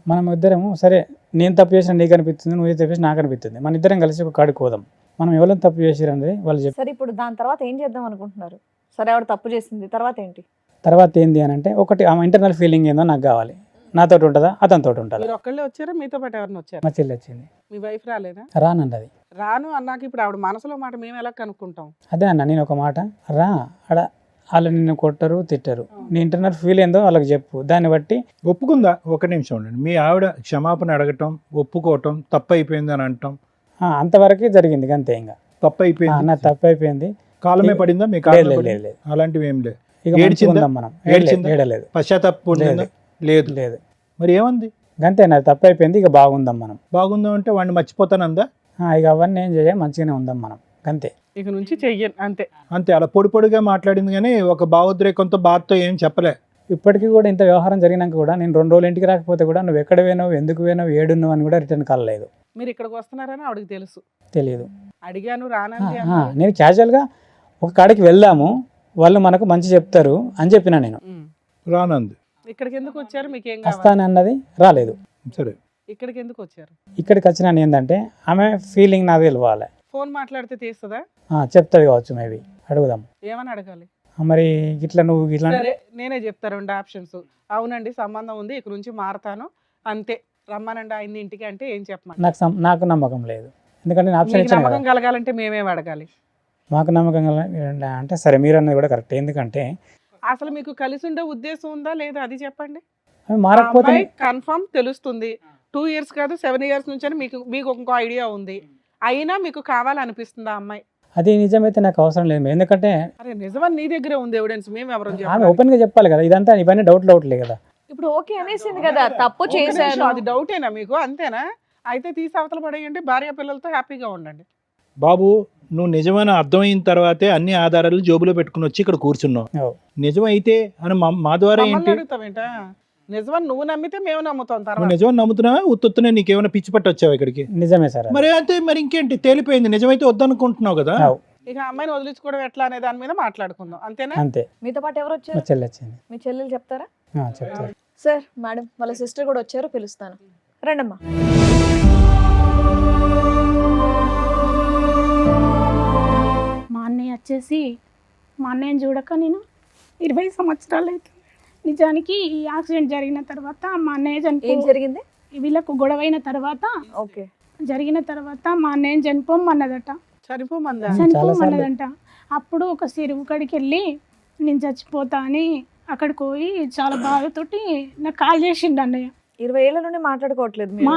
మనం ఇద్దరము సరే, నేను తప్పు చేసిన నీకు అనిపిస్తుంది, నువ్వు తప్పు చేసి నాకు అనిపిస్తుంది, మన ఇద్దరం కలిసి ఒక కాడికి పోదాం, మనం ఎవరైనా తప్పు చేసిరని వాళ్ళు చెప్పి. సరే ఇప్పుడు దాని తర్వాత ఏం చేద్దాం అనుకుంటున్నారు? సరే ఆవిడ తప్పు చేసింది, తర్వాత ఏంటి? తర్వాత ఏంది అని అంటే, ఒకటి ఆమె ఇంటర్నల్ ఫీలింగ్ ఏందో నాకు కావాలి. నాతో ఉంటుందా, అతనితో ఉంటుందా? మీరు ఒక్కళ్ళే వచ్చారా, మీతో పాటు ఎవరిని వచ్చారు? మా చెల్లి వచ్చింది. మీ వైఫ్ రాలేదా? రానండి. రాను అన్నాక ఇప్పుడు ఆవిడ మనసులో మాట మేము ఎలా కనుక్కుంటాం? అదే అన్న, నేను ఒక మాట అడ వాళ్ళు నిన్ను కొట్టరు తిట్టరు, నీ ఇంటర్నల్ ఫీల్ ఏందో వాళ్ళకి చెప్పు, దాన్ని బట్టి ఒప్పుకుందా. ఒక నిమిషం ఉండండి. మీ ఆవిడ క్షమాపణ అడగటం, ఒప్పుకోవటం, తప్పు అయిపోయింది అని అంటాం, అంతవరకే జరిగింది. అంతే, ఇంకా తప్పు అయిపోయింది, నా తప్పు అయిపోయింది. కాలమే పడిందా మీకు? లేదు, అలాంటివి ఏం లేదు. మనం ఏడలేదు. పశ్చాత్తాపం లేదు. మరి ఏమంది? అంతే, నాది తప్పు అయిపోయింది, ఇక బాగుందాం మనం. బాగుందాం అంటే వాడిని మర్చిపోతానందా? ఇక అవన్నీ ఏం చేయ, మంచిగానే ఉందాం మనం, అంతే. ఇక నుంచి చెయ్యను అంతే. అలా పొడిగా మాట్లాడింది కానీ ఒక భావోద్రేకంతో బాధతో ఏం చెప్పలే. ఇప్పటికీ కూడా ఇంత వ్యవహారం జరిగినాక కూడా నేను 2 రోజులు ఇంటికి రాకపోతే కూడా నువ్వు ఎక్కడ పోయినావు, ఎందుకు పోయినావు, ఏడున్నావు అని కూడా రిటర్న్ కాలేదు. మీరు ఇక్కడికి వస్తున్నారని ఆవిడకి తెలియదు. అడిగాను రానంది. నేను క్యాజువల్గా ఒక కాడికి వెళ్దాము, వాళ్ళు మనకు మంచి చెప్తారు అని చెప్పినా. నేను రానంది. ఇక్కడికి ఎందుకు వచ్చారు? మీకు ఏం కావాలి? వస్తానన్నది రాలేదు. సరే ఇక్కడికి ఎందుకు వచ్చారు? ఇక్కడికి వచ్చినాను ఏంటంటే ఆమె ఫీలింగ్ నాకు తెలియాలి. ఫోన్ మాట్లాడితే తీస్తుందా? చెప్తుంది కావచ్చు, మేబీ అడుగుదాం. ఏమని అడగాలి? మరి ఇట్లా నువ్వు ఇట్లా సరే నేనే చెప్తా 2 ఆప్షన్స్. అవునండి సంబంధం ఉంది, ఇక్కడ నుంచి మారతాను అంతే, రమ్మనండి ఆయన్ని ఇంటికి అంటే ఏం చెప్పమని? నాకు నమ్మకం లేదు. ఎందుకంటే నేను ఆప్షన్ మీకు ఇచ్చాను నమ్మకం కదా. కలగాలంటే మేమేం అడగాలి? మాకు నమ్మకం అంటే సరే మీరు అన్నది కూడా కరెక్ట్. ఎందుకంటే అసలు మీకు కలిసి ఉండే ఉద్దేశం ఉందా లేదా అది చెప్పండి. ఆమె మారకపోతే కన్ఫర్మ్ తెలుస్తుంది. 2 years కాదు 7 years నుంచి అని మీకు ఇంకో ఐడియా ఉంది. అయినా మీకు కావాలనిపిస్తుందా అమ్మాయి? అది నిజమైతే నాకు అవసరం లేదు. ఎందుకంటే అరే నిజమని నీ దగ్గరే ఉంది ఎవిడెన్స్, మేము ఎవరు ఆమె ఓపెన్ గా చెప్పాలి కదా. ఇదంతా ఇవన్నీ డౌట్లే కదా. ఇప్పుడు ఓకే అనేసింది కదా, తప్పు చేశాను. అది డౌటేనా మీకు? అంతేనా? అయితే తీసి అవతల పడేయండి, భార్య పిల్లలతో హ్యాపీగా ఉండండి. బాబు, నువ్వు నిజమైన అర్థమైన తర్వాతే అన్ని ఆధారాలు జోబులో పెట్టుకుని వచ్చి ఇక్కడ కూర్చున్నావు. ఓ. నిజమైతే అని మా ద్వారా మమ్మల్ని ఏంటి? అడుగుతావేంటా? నిజమని నువ్వు నమ్మితే మేము నమ్ముతాం నువ్వు తర్వాత. నిజమని నమ్ముతున్నావా? ఉత్తునే నీకేమైనా పిచ్చి పట్టి వచ్చావు ఇక్కడికి? నిజమే సార్. మరి అంతే, మరి ఇంకేంటి? తేలిపోయింది. నిజమైతే వద్దనుకుంటున్నావు కదా. ఇక అమ్మాయిని వదిలించుకోవడం ఎట్లా అనే దాని మీద మాట్లాడుకుందాం, అంతేనా? అంతే. మీతో పాటు ఎవరు మా వచ్చారు? చెల్లి వచ్చింది. మీ చెల్లెలు చెప్తారా? చెప్తారు. సార్ మేడం వాళ్ళ సిస్టర్ కూడా వచ్చారు, పిలుస్తాను. రండమ్మా. మా అన్నయ్య వచ్చేసి మా అన్నయ్యని చూడక నేను 20 సంవత్సరాలు అవుతుంది. నిజానికి ఈ యాక్సిడెంట్ జరిగిన తర్వాత మా అన్నయ్య ఏం జరిగింది? వీళ్ళకు గొడవైన తర్వాత ఓకే. జరిగిన తర్వాత మా అన్నయ్యని చనిపోమన్నదట. చనిపోమందా? చనిపోమన్నదంట. అప్పుడు ఒక చెరువు కాడికి వెళ్ళి నేను చచ్చిపోతా అని అక్కడికి పోయి చాలా బాధతోటి నాకు కాల్ చేసిండు అన్నయ్య. 20 ఏళ్ల నుండి మాట్లాడుకోవట్లేదు మీరు?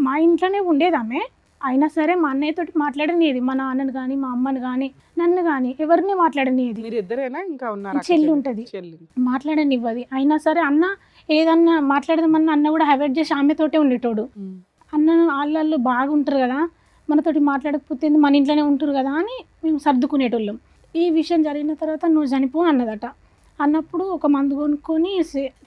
మా ఇంట్లోనే ఉండేది ఆమె. అయినా సరే మా అన్నయ్యతోటి మాట్లాడనిది, మా నాన్నని కానీ మా అమ్మని కానీ నన్ను కానీ ఎవరిని మాట్లాడనిది. మీరు ఇద్దరేనా ఇంకా ఉన్నారు? చెల్లి ఉంటుంది, చెల్లి మాట్లాడనివ్వది. అయినా సరే అన్న ఏదన్నా మాట్లాడదామన్నా అన్న కూడా అవాయిడ్ చేసి ఆమెతోటే ఉండేటోడు. అన్న వాళ్ళు బాగుంటారు కదా, మనతోటి మాట్లాడకపోతే మన ఇంట్లోనే ఉంటారు కదా అని మేము సర్దుకునేటోళ్ళం. ఈ విషయం జరిగిన తర్వాత నువ్వు చనిపో అన్నదట. అన్నప్పుడు ఒక మందు కొనుక్కొని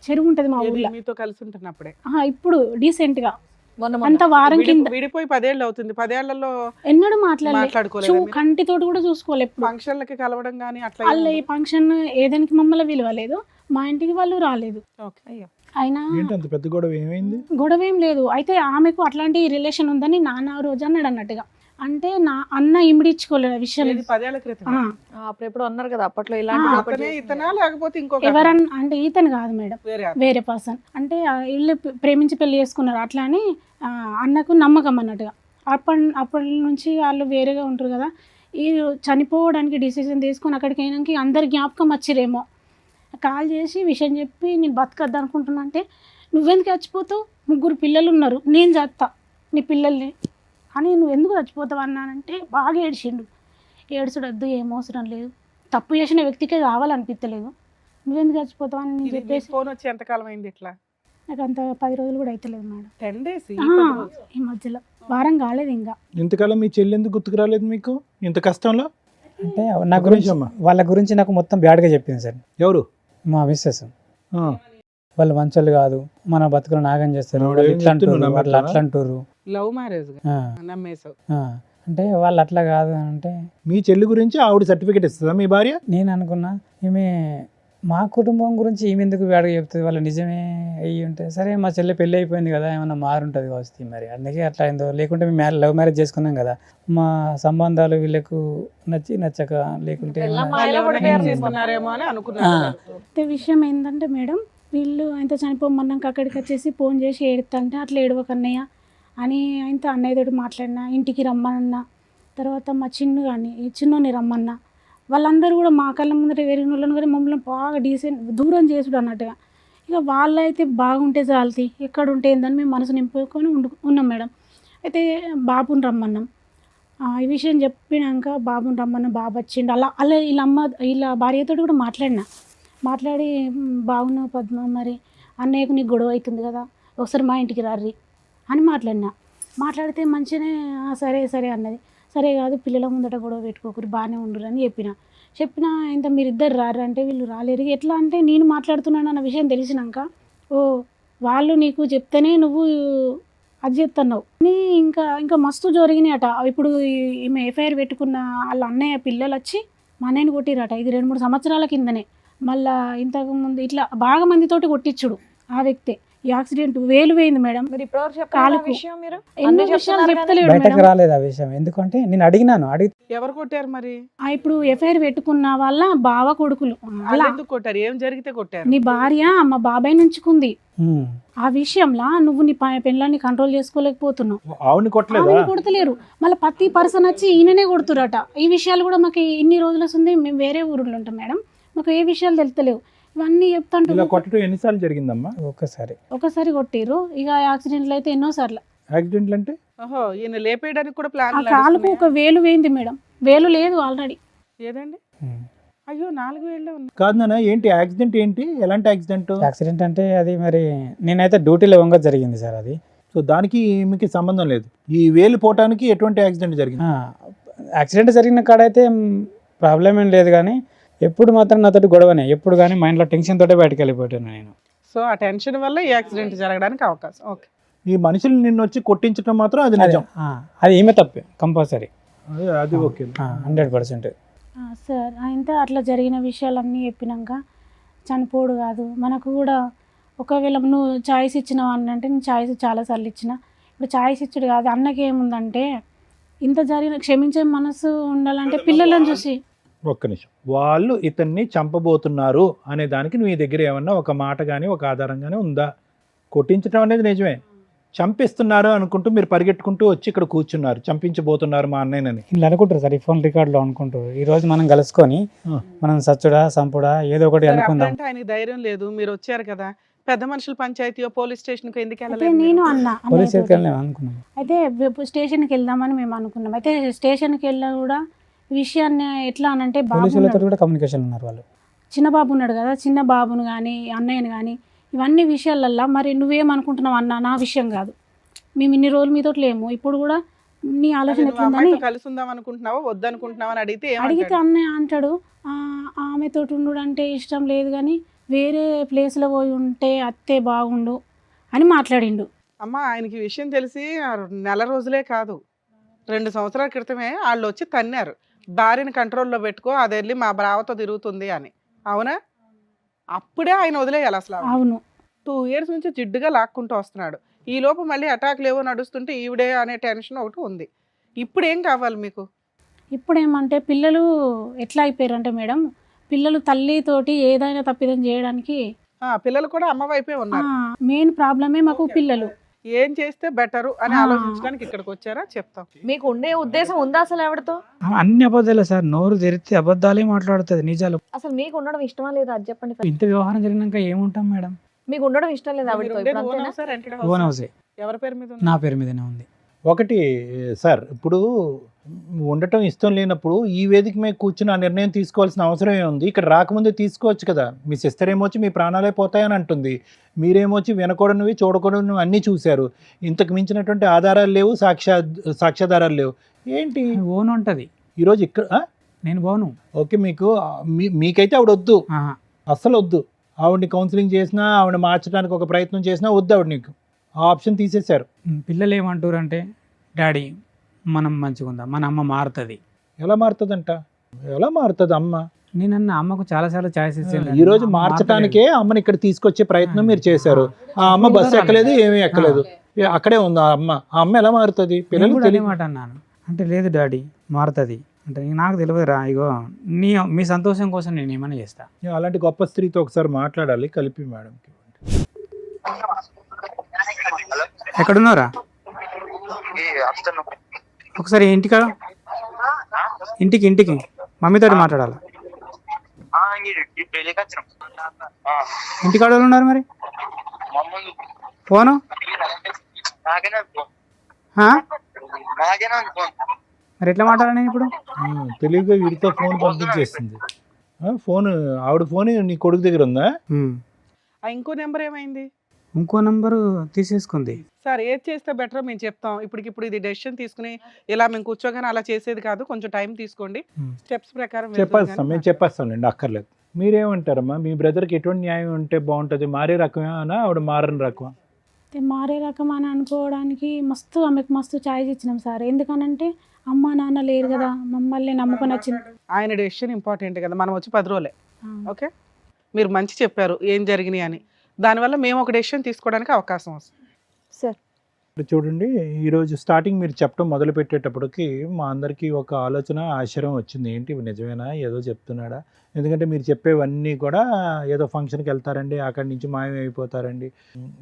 చెరువు ఉంటుంది మా ఊళ్ళో. మీతో కలిసి ఉంటున్నప్పుడే? ఇప్పుడు డీసెంట్గా మొన్న అంత వారం కింద. విడిపోయి 10 ఏళ్ళు అవుతుంది. 10 ఏళ్లలో ఎన్నడూ మాట్లాడలేదు, మాట్లాడుకోలేదు. కంటితోటి కూడా చూసుకోలేదు. ఎప్పుడు ఫంక్షన్లకి కలవడం కానీ అట్లా వాళ్ళు ఈ ఫంక్షన్ ఏదానికి మమ్మల్ని విలువలేదు, మా ఇంటికి వాళ్ళు రాలేదు. అయ్యో. అయినా ఏంటి అంత పెద్ద గొడవ? ఏమైంది? గొడవ ఏం లేదు. అయితే ఆమెకు అట్లాంటి రిలేషన్ ఉందని నాన్న రోజు అన్నాడు అన్నట్టుగా. అంటే నా అన్న ఇమిడిచ్చుకోలేదు విషయం. 10 ఏళ్ల క్రితం? అప్పుడు ఎప్పుడు అన్నారు కదా అప్పట్లో ఇలాంటి అతనే ఇతనా లేకపోతే ఇంకొక? ఎవరన్నా అంటే ఈతను కాదు మేడం, వేరే వేరే పర్సన్. అంటే వీళ్ళు ప్రేమించి పెళ్లి చేసుకున్నారు. అట్లా అని అన్నకు నమ్మకం అన్నట్టుగా. అప్పటి నుంచి వాళ్ళు వేరేగా ఉంటారు కదా. ఈ చనిపోవడానికి డిసిజన్ తీసుకొని అక్కడికి అయినాక అందరి జ్ఞాపకం వచ్చిరేమో. కాల్ చేసి విషయం చెప్పి నేను బతకద్దు అనుకుంటున్నా అంటే, నువ్వెందుకు చచ్చిపోతావు, 3 పిల్లలు ఉన్నారు, నేను చేస్తా నీ పిల్లల్ని అని, నువ్వు ఎందుకు చచ్చిపోతావు అన్నానంటే బాగా ఏడ్చిండు. ఏడ్చడద్దు, ఏం అవసరం లేదు, తప్పు చేసిన వ్యక్తికే కావాలనిపించలేదు, నువ్వెందుకు చచ్చిపోతావు అని నేను చెప్పేసి. ఫోన్ వచ్చి ఎంతకాలం అయింది ఇట్లా? నాకు అంత 10 రోజులు కూడా అవుతలేదు మేడం. 10 days? ఈ మధ్యలో వారం కాలేదు ఇంకా. ఇంతకాలం మీ చెల్లి ఎందుకు గుర్తుకు రాలేదు మీకు ఇంత కష్టంలో? అంటే నా గురించి వాళ్ళ గురించి నాకు మొత్తం బ్యాడ్గా చెప్పింది సార్. ఎవరు? మా మిస్సెస్. ఆ. వాళ్ళు మంచోళ్ళు కాదు, మన బతుకులు నాగం చేస్తారు, ఆవిడ వాళ్ళు ఏం ఇట్లా అంటారు, చెప్తున్నారు, వాళ్ళు అట్లా అంటారు. లవ్ మ్యారేజ్ నమ్మేసావు? అంటే వాళ్ళు అట్లా కాదు అంటే మీ చెల్లి గురించి ఆవిడ సర్టిఫికేట్ ఇస్తుందా మీ భార్య? నేను అనుకున్నా ఈమె మా కుటుంబం గురించి ఈమె ఎందుకు బ్యాడ్గా చెప్తుంది, వాళ్ళు నిజమే అయ్యి ఉంటే సరే మా చెల్లి పెళ్ళి అయిపోయింది కదా ఏమన్నా మారుంటుంది కావచ్చు మరి, అందుకే అట్లా ఏందో. లేకుంటే మేము లవ్ మ్యారేజ్ చేసుకున్నాం కదా, మా సంబంధాలు వీళ్ళకు నచ్చక లేకుంటే చేస్తున్నారేమో అని అనుకున్నాను. విషయం ఏంటంటే మేడం, వీళ్ళు ఆయనతో చనిపోమన్నాక అక్కడికి వచ్చేసి ఫోన్ చేసి ఏడుతుంటే అట్లా ఏడవకన్నయ్య అని ఆయనతో అన్నయ్యతోటి మాట్లాడినా, ఇంటికి రమ్మన్నా. తర్వాత మా చిన్నోని రమ్మన్నా. వాళ్ళందరూ కూడా మా కళ్ళ ముందర వేరే వాళ్ళని కానీ మమ్మల్ని బాగా దూరం చేసుడు అన్నట్టుగా. ఇక వాళ్ళైతే బాగుంటే చాలతి, ఎక్కడ ఉంటే ఏందని మేము మనసు నింపుకొని ఉన్నాం మేడం. అయితే బాబుని రమ్మన్నాం. ఈ విషయం చెప్పినాక బాబుని రమ్మన్నాం, బాబు వచ్చిండు. అలా వీళ్ళ భార్యతో కూడా మాట్లాడి బాగున్నావు పద్మ, మరి అన్నయ్యకు నీకు గొడవ అవుతుంది కదా, ఒకసారి మా ఇంటికి రారి అని మాట్లాడితే మంచిగానే సరే అన్నది. సరే కాదు, పిల్లల ముందట గొడవ పెట్టుకోకూరి, బాగానే ఉండరు అని చెప్పిన ఇంత మీరిద్దరు రారు అంటే వీళ్ళు రాలేరు. ఎట్లా అంటే నేను మాట్లాడుతున్నాను అన్న విషయం తెలిసినాక, ఓ వాళ్ళు నీకు చెప్తేనే నువ్వు అది చెప్తున్నావు అని ఇంకా మస్తు జరిగినాయి అట. ఇప్పుడు ఈమె ఎఫ్ఐఆర్ పెట్టుకున్న వాళ్ళ అన్నయ్య పిల్లలు వచ్చి మా అన్నయ్యని కొట్టిరట. ఇది 2-3 సంవత్సరాల కిందనే. మళ్ళా ఇంతకు ముందు ఇట్లా బాగా మందితోటి కొట్టించుడు ఆ వ్యక్తే. ఈ యాక్సిడెంట్ వేలు పోయింది మేడం. మరి ఇప్పటివరకు చెప్పాలి కాలుకు. విషయం మీరు ఎన్నో అన్నీ విషయాలు చెప్తున్నారు కానీ చెప్తలేడు బయటకు మేడం. రాలేదు ఆ విషయం. ఎందుకంటే నేను అడిగినాను, ఎవరు కొట్టారు మరి? ఇప్పుడు ఎఫ్ఐఆర్ పెట్టుకున్న వాళ్ళ బావ కొడుకులు వాళ్ళు అలా ఎందుకు కొట్టారు? ఏం జరిగితే కొట్టారు? నీ భార్య మా బాబాయ్ నుంచుకుంది. ఉమ్, ఆ విషయంలో నువ్వు నీ పెళ్ళాన్ని కంట్రోల్ చేసుకోలేకపోతున్నావు. ఆవిడని కొట్టలేదా? ఆమెను కొడతలేరు. మళ్ళీ ప్రతి పర్సన్ వచ్చి ఈయననే కొడుతురట. ఈ విషయాలు కూడా మాకు ఇన్ని రోజులు వస్తుంది. మేము వేరే ఊరిలో ఉంటాం మేడం, మాకు ఏ విషయాలు తెలుస్తలేవు. ఇవన్నీ ఇలా చెప్తాంటు కొట్టడం ఎన్నిసార్లు జరిగిందమ్మా? ఒక్కసారి ఒకసారి కొట్టిర్రు. ఇక యాక్సిడెంట్లు అయితే ఎన్నోసార్లు. యాక్సిడెంట్లు అంటే ఓహో, ఈయన లేపేయడానికి కూడా ఆ ప్లాన్ కాలుకు ఒక వేలు వేయింది మేడం. వేలు లేదు ఆల్రెడీ. ఏదండి? ఉమ్. అయ్యో 4 వేళ్ళే ఉంది. కాదు నాన్న, ఏంటి యాక్సిడెంట్? ఏంటి ఎలాంటి యాక్సిడెంట్? యాక్సిడెంట్ అంటే అది మరి నేనైతే డ్యూటీలో వంగ జరిగింది సార్ అది. సో దానికి మీకు సంబంధం లేదు. ఈ వేలు పోవటానికి ఎటువంటి యాక్సిడెంట్ జరిగింది? యాక్సిడెంట్ జరిగిన కాడైతే ప్రాబ్లం ఏం లేదు, కానీ ఎప్పుడు మాత్రం నాతోటి గొడవనే. ఎప్పుడు కానీ మైండ్లో టెన్షన్ తోటే బయటకు వెళ్ళిపోయాను నేను. సో ఆ టెన్షన్ వల్ల ఈ యాక్సిడెంట్ జరగడానికి అవకాశం. ఓకే. ఈ మనుషులు నిన్ను వచ్చి కొట్టించడం మాత్రం అది నిజం. అది ఏమే తప్పే కంపల్సరీ, అది ఓకే. 100%. సార్ అయితే అట్లా జరిగిన విషయాలన్నీ చెప్పినాక చనిపోడు కాదు మనకు కూడా. ఒకవేళ నువ్వు ఛాయిస్ ఇచ్చినావు అంటే నేను ఛాయిస్ చాలాసార్లు ఇచ్చిన. ఇప్పుడు ఛాయిస్ ఇచ్చుడు కాదు. అన్నకి ఏముందంటే ఇంత జరిగిన క్షమించే మనసు ఉండాలంటే పిల్లలను చూసి. ఒక్క నిమిషం. వాళ్ళు ఇతన్ని చంపబోతున్నారు అనే దానికి నీ దగ్గర ఏమన్నా ఒక మాట కానీ ఒక ఆధారం కానీ ఉందా? కొట్టించడం అనేది నిజమే, చంపిస్తున్నారు అనుకుంటూ మీరు పరిగెట్టుకుంటూ వచ్చి ఇక్కడ కూర్చున్నారు, చంపించబోతున్నారు మా అన్నయ్యనని. ఇలా అనుకుంటారు సార్, ఈ ఫోన్ రికార్డులో అనుకుంటారు. ఈ రోజు మనం కలుసుకొని మనం సచ్చుడా సంపుడా ఏదో ఒకటి సరే, అనుకుందాం. అప్పుడంటే ఆయనకి ధైర్యం లేదు. మీరు వచ్చారు కదా, పెద్ద మనుషులు పంచాయతీయో పోలీస్ స్టేషన్కి ఎందుకు అయితే వెళ్ళలేదు? నేను అన్నా పోలీస్ అన్నయ్యతోటి. వెళ్ళాం అనుకున్నాం. అయితే స్టేషన్కి వెళ్దామని మేము అనుకున్నాం. అయితే స్టేషన్కి వెళ్ళా కూడా విషయాన్ని ఎట్లా అనంటే బాబు పోలీసులతో ఉన్నాడు. కూడా కమ్యూనికేషన్ ఉన్నారు వాళ్ళు. చిన్న బాబు ఉన్నాడు కదా, చిన్న బాబును కానీ అన్నయ్యను కానీ ఇవన్నీ విషయాలల్లో మరి నువ్వేమనుకుంటున్నావు అన్న, నా విషయం కాదు. మేము ఇన్ని రోజులు మీతో లేము, ఇప్పుడు కూడా నీ ఆలోచన నువ్వు ఎట్లుందని అమ్మాయితో కలిసి ఉందాం అనుకుంటున్నావా వద్దనుకుంటున్నావా అని అడిగితే అడిగితే ఏమంటాడు? అన్నయ్య అంటాడు ఆమెతో ఉండు అంటే ఇష్టం లేదు కానీ వేరే ప్లేస్లో పోయి ఉంటే అత్తే బాగుండు అని మాట్లాడిండు. అమ్మ, ఆయనకి ఈ విషయం తెలిసి నెల రోజులే కాదు, 2 సంవత్సరాల క్రితమే వాళ్ళు వచ్చి తన్నారు, భార్యని కంట్రోల్లో పెట్టుకో, అది వెళ్ళి మా బ్రావతో తిరుగుతుంది అని. అవునా? అప్పుడే ఆయన వదిలేయాలి అసలు. అవును. 2 years నుంచి జిడ్డుగా లాక్కుంటూ వస్తున్నాడు. ఈ లోపు మళ్ళీ అటాక్లు ఏవో నడుస్తుంటే ఈవిడే అనే టెన్షన్ ఒకటి ఉంది. ఇప్పుడు ఏం కావాలి మీకు? ఇప్పుడు ఏమంటే పిల్లలు ఎట్లా అయిపోయారు అంటే మేడం, పిల్లలు తల్లితోటి ఏదైనా తప్పిదం చేయడానికి పిల్లలు కూడా అమ్మ వైపే ఉన్నారు. మెయిన్ ప్రాబ్లమే మాకు పిల్లలు. ఏం చేస్తే బెటరు అని ఆలోచించడానికి ఇక్కడికి వచ్చారా? చెప్తాం. మీకు ఉండే ఉద్దేశం ఉందా అసలు ఆవిడతో? అన్ని అబద్ధాలే సార్, నోరు తెరిస్తే అబద్ధాలే మాట్లాడుతుంది, నిజాలు. అసలు మీకు ఉండడం ఇష్టమా లేదా అది చెప్పండి first. ఇంత వ్యవహారం జరిగినాక ఏముంటాం మేడం? మీకు ఉండడం ఇష్టం లేదా ఆవిడతో? మీరు ఉండేది ఇప్పుడు own అంతేనా? house ఆ, rented ఓన్ house ఆ? హౌసే, ఎవరి పేరు మీద ఉంది? నా పేరు మీదనే ఉంది. ఒకటి సార్, ఇప్పుడు ఉండటం ఇష్టం లేనప్పుడు ఈ వేదిక మీద కూర్చుని ఆ నిర్ణయం తీసుకోవాల్సిన అవసరం ఏముంది? ఇక్కడ రాకముందే తీసుకోవచ్చు కదా. మీ సిస్టర్ ఏమొచ్చి మీ ప్రాణాలే పోతాయని అంటుంది, మీరేమొచ్చి వినకూడనివి చూడకూడనివి అన్నీ చూశారు. ఇంతకు మించినటువంటి ఆధారాలు లేవు, సాక్ష్యాధారాలు లేవు. ఏంటి ఓన్ ఉంటుంది. ఈరోజు ఇక్కడ నేను బాను. ఓకే, మీకైతే ఆవిడ వద్దు, ఆహా. అస్సలు వద్దు. ఆవిడని కౌన్సిలింగ్ చేసినా, ఆవిడ మార్చడానికి ఒక ప్రయత్నం చేసినా వద్దు ఆవిడ. నీకు ఆ ఆప్షన్ తీసేశారు. పిల్లలు ఏమంటారు అంటే, డాడీ మనం మంచిగా ఉందా, మన అమ్మ మారుతుంది. ఎలా మారుతుందంట? ఎలా మారుతుంది అమ్మ? నేనన్న అమ్మకు చాలాసార్లు ఛాయిస్ ఇచ్చాను. ఈ రోజు మార్చడానికే అమ్మని ఇక్కడ తీసుకొచ్చే ప్రయత్నం మీరు చేశారు. ఆ అమ్మ బస్సు ఎక్కలేదు, ఏమీ ఎక్కలేదు, అక్కడే ఉంది ఆ అమ్మ. ఆ అమ్మ ఎలా మారుతుంది? పిల్లలు అదే మాట అన్నాను అంటే, లేదు డాడీ మారుతుంది అంటే, నాకు తెలియదురా, ఇగో మీ సంతోషం కోసం నేను ఏమైనా చేస్తా. అలాంటి గొప్ప స్త్రీతో ఒకసారి మాట్లాడాలి, కలిపి మేడంకి. ఎక్కడున్నారా? ఒకసారి ఇంటికి మమ్మీతోటి మాట్లాడాలి. ఇంటికాడ వాళ్ళు ఉన్నారు మరి? ఫోను మరి ఎట్లా మాట్లాడాలి నేను ఇప్పుడు? తెలివిగా వీడితో ఫోన్ పంపించేస్తుంది. ఫోన్ ఆవిడ ఫోన్ నీ కొడుకు దగ్గర ఉందా? ఇంకో నెంబర్ ఏమైంది? ఇంకో నంబరు తీసేసుకుంది. సార్, ఏది చేస్తే బెటర్ మేము చెప్తాం. ఇప్పటికిప్పుడు ఇది డెసిషన్ తీసుకుని ఇలా మేము కూర్చోగానే అలా చేసేది కాదు, కొంచెం టైం తీసుకోండి, స్టెప్స్ ప్రకారం చెప్పేస్తాం, మేము చెప్పేస్తాంలేండి, అక్కర్లేదు. మీరేమంటారమ్మా? మీ బ్రదర్కి ఎటువంటి న్యాయం ఉంటే బాగుంటుంది? మారే రకమేనా ఆవిడ మారని రకమా? మారే రకం అని అనుకోవడానికి ఆమెకు మస్తు ఛాయిస్ ఇచ్చినాం సార్. ఎందుకనంటే అమ్మ నాన్న లేరు కదా, మమ్మల్ని నమ్ముకొని వచ్చింది. ఆయన డెసిషన్ ఇంపార్టెంట్ కదా, మనం వచ్చి 10 రోజులే. ఓకే, మీరు మంచి చెప్పారు ఏం జరిగినాయి అని, దానివల్ల మేము ఒక డెసిషన్ తీసుకోవడానికి అవకాశం వస్తుంది. సార్ ఇప్పుడు చూడండి, ఈరోజు స్టార్టింగ్ మీరు చెప్పడం మొదలు పెట్టేటప్పటికి మా అందరికీ ఒక ఆలోచన, ఆశ్చర్యం వచ్చింది. ఏంటి ఇవి నిజమేనా, ఏదో చెప్తున్నాడా? ఎందుకంటే మీరు చెప్పేవన్నీ కూడా ఏదో ఫంక్షన్కి వెళ్తారండి, అక్కడి నుంచి మాయమైపోతారండి,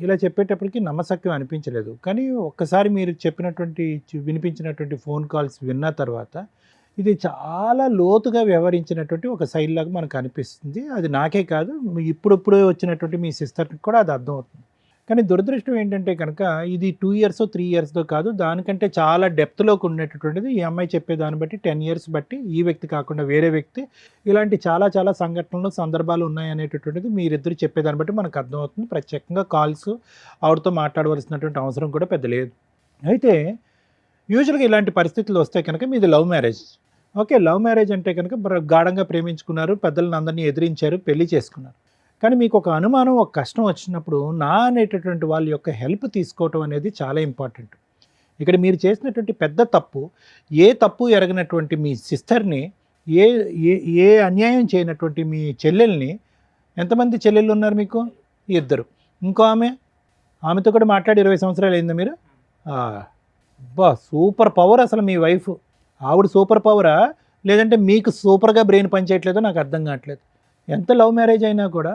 ఇలా చెప్పేటప్పటికి నమ్మశక్యం అనిపించలేదు. కానీ ఒక్కసారి మీరు చెప్పినటువంటి వినిపించినటువంటి ఫోన్ కాల్స్ విన్న తర్వాత ఇది చాలా లోతుగా వ్యవహరించినటువంటి ఒక శైలి లాగా మనకు అనిపిస్తుంది. అది నాకే కాదు, ఇప్పుడిప్పుడే వచ్చినటువంటి మీ సిస్టర్కి కూడా అది అర్థమవుతుంది. కానీ దురదృష్టం ఏంటంటే కనుక ఇది 2 years 3 yearsతో కాదు, దానికంటే చాలా డెప్త్లోకి ఉండేటటువంటిది. ఈ అమ్మాయి చెప్పేదాన్ని బట్టి 10 years బట్టి, ఈ వ్యక్తి కాకుండా వేరే వ్యక్తి, ఇలాంటి చాలా చాలా సంఘటనలు, సందర్భాలు ఉన్నాయనేటటువంటిది మీరిద్దరు చెప్పేదాన్ని బట్టి మనకు అర్థమవుతుంది. ప్రత్యేకంగా కాల్స్ ఆవిడతో మాట్లాడవలసినటువంటి అవసరం కూడా పెద్ద లేదు. అయితే యూజువల్గా ఇలాంటి పరిస్థితులు వస్తే కనుక మీది love marriage. Okay, love marriage అంటే కనుక గాఢంగా ప్రేమించుకున్నారు, పెద్దలను అందరినీ ఎదిరించారు, పెళ్లి చేసుకున్నారు. కానీ మీకు ఒక అనుమానం, ఒక కష్టం వచ్చినప్పుడు నా అనేటటువంటి వాళ్ళ యొక్క హెల్ప్ తీసుకోవటం అనేది చాలా ఇంపార్టెంట్. ఇక్కడ మీరు చేసినటువంటి పెద్ద తప్పు, ఏ తప్పు ఎరగనటువంటి మీ సిస్టర్ని, ఏ ఏ ఏ అన్యాయం చేయనటువంటి మీ చెల్లెల్ని, ఎంతమంది చెల్లెళ్ళు ఉన్నారు మీకు? 2. ఇంకో ఆమెతో కూడా మాట్లాడి 20 సంవత్సరాలు అయిందా మీరు? బా, సూపర్ పవర్ అసలు మీ వైఫ్. ఆవిడ సూపర్ పవరా, లేదంటే మీకు సూపర్గా బ్రెయిన్ పనిచేయట్లేదో నాకు అర్థం కావట్లేదు. ఎంత లవ్ మ్యారేజ్ అయినా కూడా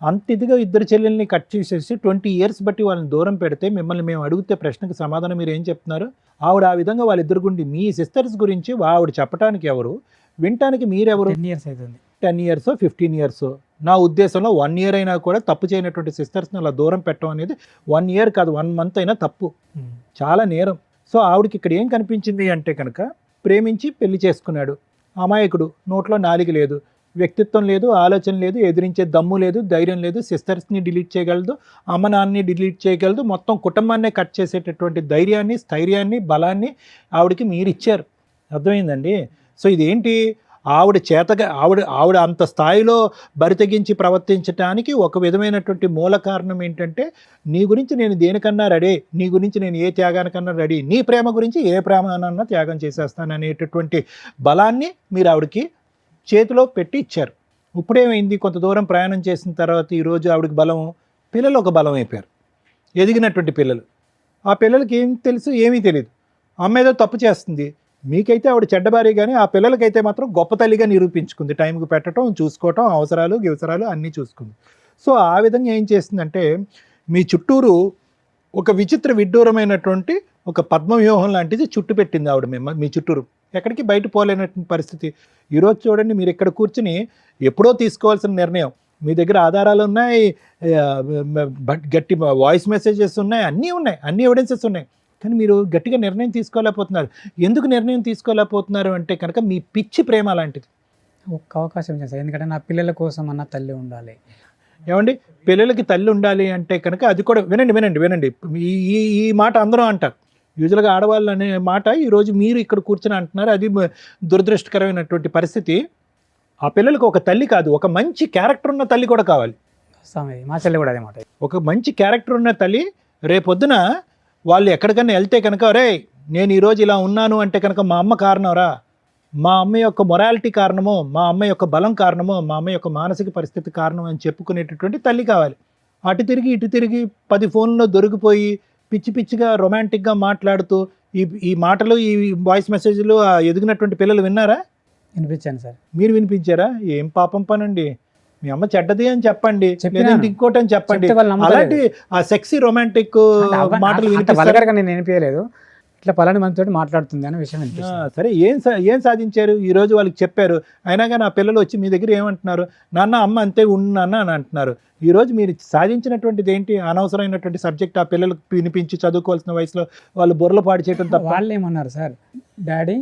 అంత ఇదిగా ఇద్దరు చెల్లెల్ని కట్ చేసేసి 20 years బట్టి వాళ్ళని దూరం పెడితే, మిమ్మల్ని మేము అడిగితే ప్రశ్నకు సమాధానం మీరు ఏం చెప్తున్నారు? ఆవిడ ఆ విధంగా వాళ్ళిద్దరు గురించి, మీ సిస్టర్స్ గురించి ఆవిడ చెప్పడానికి ఎవరు, వినటానికి మీరెవరు? 10 years అవుతుంది. 10 years 15 years, నా ఉద్దేశంలో 1 year అయినా కూడా తప్పు చేయనటువంటి సిస్టర్స్ని అలా దూరం పెట్టడం అనేది 1 year కాదు 1 month అయినా తప్పు, చాలా నేరం. సో ఆవిడకి ఇక్కడ ఏం కనిపించింది అంటే కనుక, ప్రేమించి పెళ్లి చేసుకున్నాడు అమాయకుడు, నోట్లో నాలిక లేదు, వ్యక్తిత్వం లేదు, ఆలోచన లేదు, ఎదిరించే దమ్ము లేదు, ధైర్యం లేదు, సిస్టర్స్ని డిలీట్ చేయగలదు, అమ్మ నాన్నని డిలీట్ చేయగలదు, మొత్తం కుటుంబాన్నే కట్ చేసేటటువంటి ధైర్యాన్ని, స్థైర్యాన్ని, బలాన్ని ఆవిడకి మీరు ఇచ్చారు. అర్థమైందండి? సో ఇదేంటి, ఆవిడ చేతగా ఆవిడ అంత స్థాయిలో బరితెగించి ప్రవర్తించడానికి ఒక విధమైనటువంటి మూల కారణం ఏంటంటే, నీ గురించి నేను దేనికన్నా రెడీ, నీ గురించి నేను ఏ త్యాగానికన్నా రెడీ, నీ ప్రేమ గురించి ఏ ప్రేమనన్నా త్యాగం చేసేస్తాను అనేటటువంటి బలాన్ని మీరు ఆవిడకి చేతిలో పెట్టి ఇచ్చారు. ఇప్పుడేమైంది, కొంత దూరం ప్రయాణం చేసిన తర్వాత ఈరోజు ఆవిడకి బలం, పిల్లలు ఒక బలం అయిపోయారు, ఎదిగినటువంటి పిల్లలు. ఆ పిల్లలకి ఏం తెలుసు, ఏమీ తెలియదు, అమ్మ ఏదో తప్పు చేస్తుంది. మీకైతే ఆవిడ చెడ్డబారి, కానీ ఆ పిల్లలకైతే మాత్రం గొప్ప తల్లిగా నిరూపించుకుంది. టైంకి పెట్టడం, చూసుకోవటం, అవసరాలు గివసరాలు అన్నీ చూసుకుంది. సో ఆ విధంగా ఏం చేస్తుందంటే, మీ చుట్టూరు ఒక విచిత్ర విడ్డూరమైనటువంటి ఒక పద్మవ్యూహం లాంటిది చుట్టు పెట్టింది ఆవిడ మీ చుట్టూరు. ఎక్కడికి బయట పోలేనటువంటి పరిస్థితి. ఈరోజు చూడండి, మీరు ఇక్కడ కూర్చుని ఎప్పుడో తీసుకోవాల్సిన నిర్ణయం, మీ దగ్గర ఆధారాలు ఉన్నాయి, గట్టి వాయిస్ మెసేజెస్ ఉన్నాయి, అన్ని ఎవిడెన్సెస్ ఉన్నాయి, కానీ మీరు గట్టిగా నిర్ణయం తీసుకోలేకపోతున్నారు. ఎందుకు నిర్ణయం తీసుకోలేకపోతున్నారు అంటే కనుక మీ పిచ్చి ప్రేమ లాంటిది. ఒక్క అవకాశం చేస్తారు, ఎందుకంటే నా పిల్లల కోసం అన్న తల్లి ఉండాలి. ఏమండి, పిల్లలకి తల్లి ఉండాలి అంటే కనుక అది కూడా వినండి, ఈ మాట అందరూ అంటారు. యూజువల్గా ఆడవాళ్ళు అనే మాట ఈరోజు మీరు ఇక్కడ కూర్చొని అంటున్నారు, అది దురదృష్టకరమైనటువంటి పరిస్థితి. ఆ పిల్లలకు ఒక తల్లి కాదు, ఒక మంచి క్యారెక్టర్ ఉన్న తల్లి కూడా కావాలి. మా చెల్లి కూడా అదే మాట. ఒక మంచి క్యారెక్టర్ ఉన్న తల్లి రేపొద్దున వాళ్ళు ఎక్కడికన్నా వెళ్తే కనుక, రే నేను ఈరోజు ఇలా ఉన్నాను అంటే కనుక మా అమ్మ కారణంరా, మా అమ్మ యొక్క మొరాలిటీ కారణమో, మా అమ్మ యొక్క బలం కారణమో, మా అమ్మ యొక్క మానసిక పరిస్థితి కారణం అని చెప్పుకునేటటువంటి తల్లి కావాలి. అటు తిరిగి 10 ఫోన్లో దొరికిపోయి పిచ్చి పిచ్చిగా రొమాంటిక్గా మాట్లాడుతూ ఈ మాటలు, ఈ వాయిస్ మెసేజ్లు ఎదిగినటువంటి పిల్లలు విన్నారా? వినిపించాను సార్. మీరు వినిపించారా? ఏం పాపం పనండి, మీ అమ్మ చెడ్డది అని చెప్పండి, లేదంటే ఇంకోటి అని చెప్పండి. అలాంటి ఆ సెక్సీ రొమాంటిక్ మాటలు నేను వినిపించలేదు, ఇట్లా పలాని మనతో మాట్లాడుతుంది అనే విషయం వినిపిస్తుంది. సరే, ఏం సాధించారు ఈరోజు? వాళ్ళకి చెప్పారు, అయినా కానీ ఆ పిల్లలు వచ్చి మీ దగ్గర ఏమంటున్నారు, నాన్న అమ్మ అంతే ఉన్నాన్న అని అంటున్నారు. ఈరోజు మీరు సాధించినటువంటిది ఏంటి? అనవసరమైనటువంటి సబ్జెక్ట్ ఆ పిల్లలకు వినిపించి చదువుకోవాల్సిన వయసులో వాళ్ళు బుర్రలు పాడు చేయడం తప్ప. వాళ్ళు ఏమన్నారు సార్, డాడీ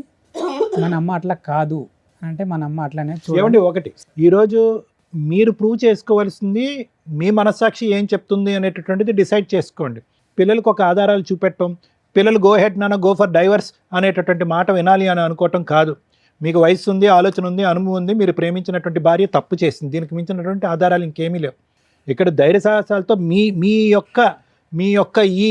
మన అమ్మ అట్లా కాదు అంటే, మన అమ్మ అట్లానే. ఏమండి, ఒకటి ఈరోజు మీరు ప్రూవ్ చేసుకోవాల్సింది మీ మనస్సాక్షి ఏం చెప్తుంది అనేటటువంటిది డిసైడ్ చేసుకోండి. పిల్లలకు ఒక ఆధారాలు చూపెట్టడం, పిల్లలు గో హెడ్ నాన్న గో ఫర్ డైవర్స్ అనేటటువంటి మాట వినాలి అని అనుకోవటం కాదు. మీకు వయసు ఉంది, ఆలోచన ఉంది, అనుభవం ఉంది, మీరు ప్రేమించినటువంటి భార్య తప్పు చేసింది, దీనికి మించినటువంటి ఆధారాలు ఇంకేమీ లేవు. ఇక్కడ ధైర్య సాహసాలతో మీ యొక్క ఈ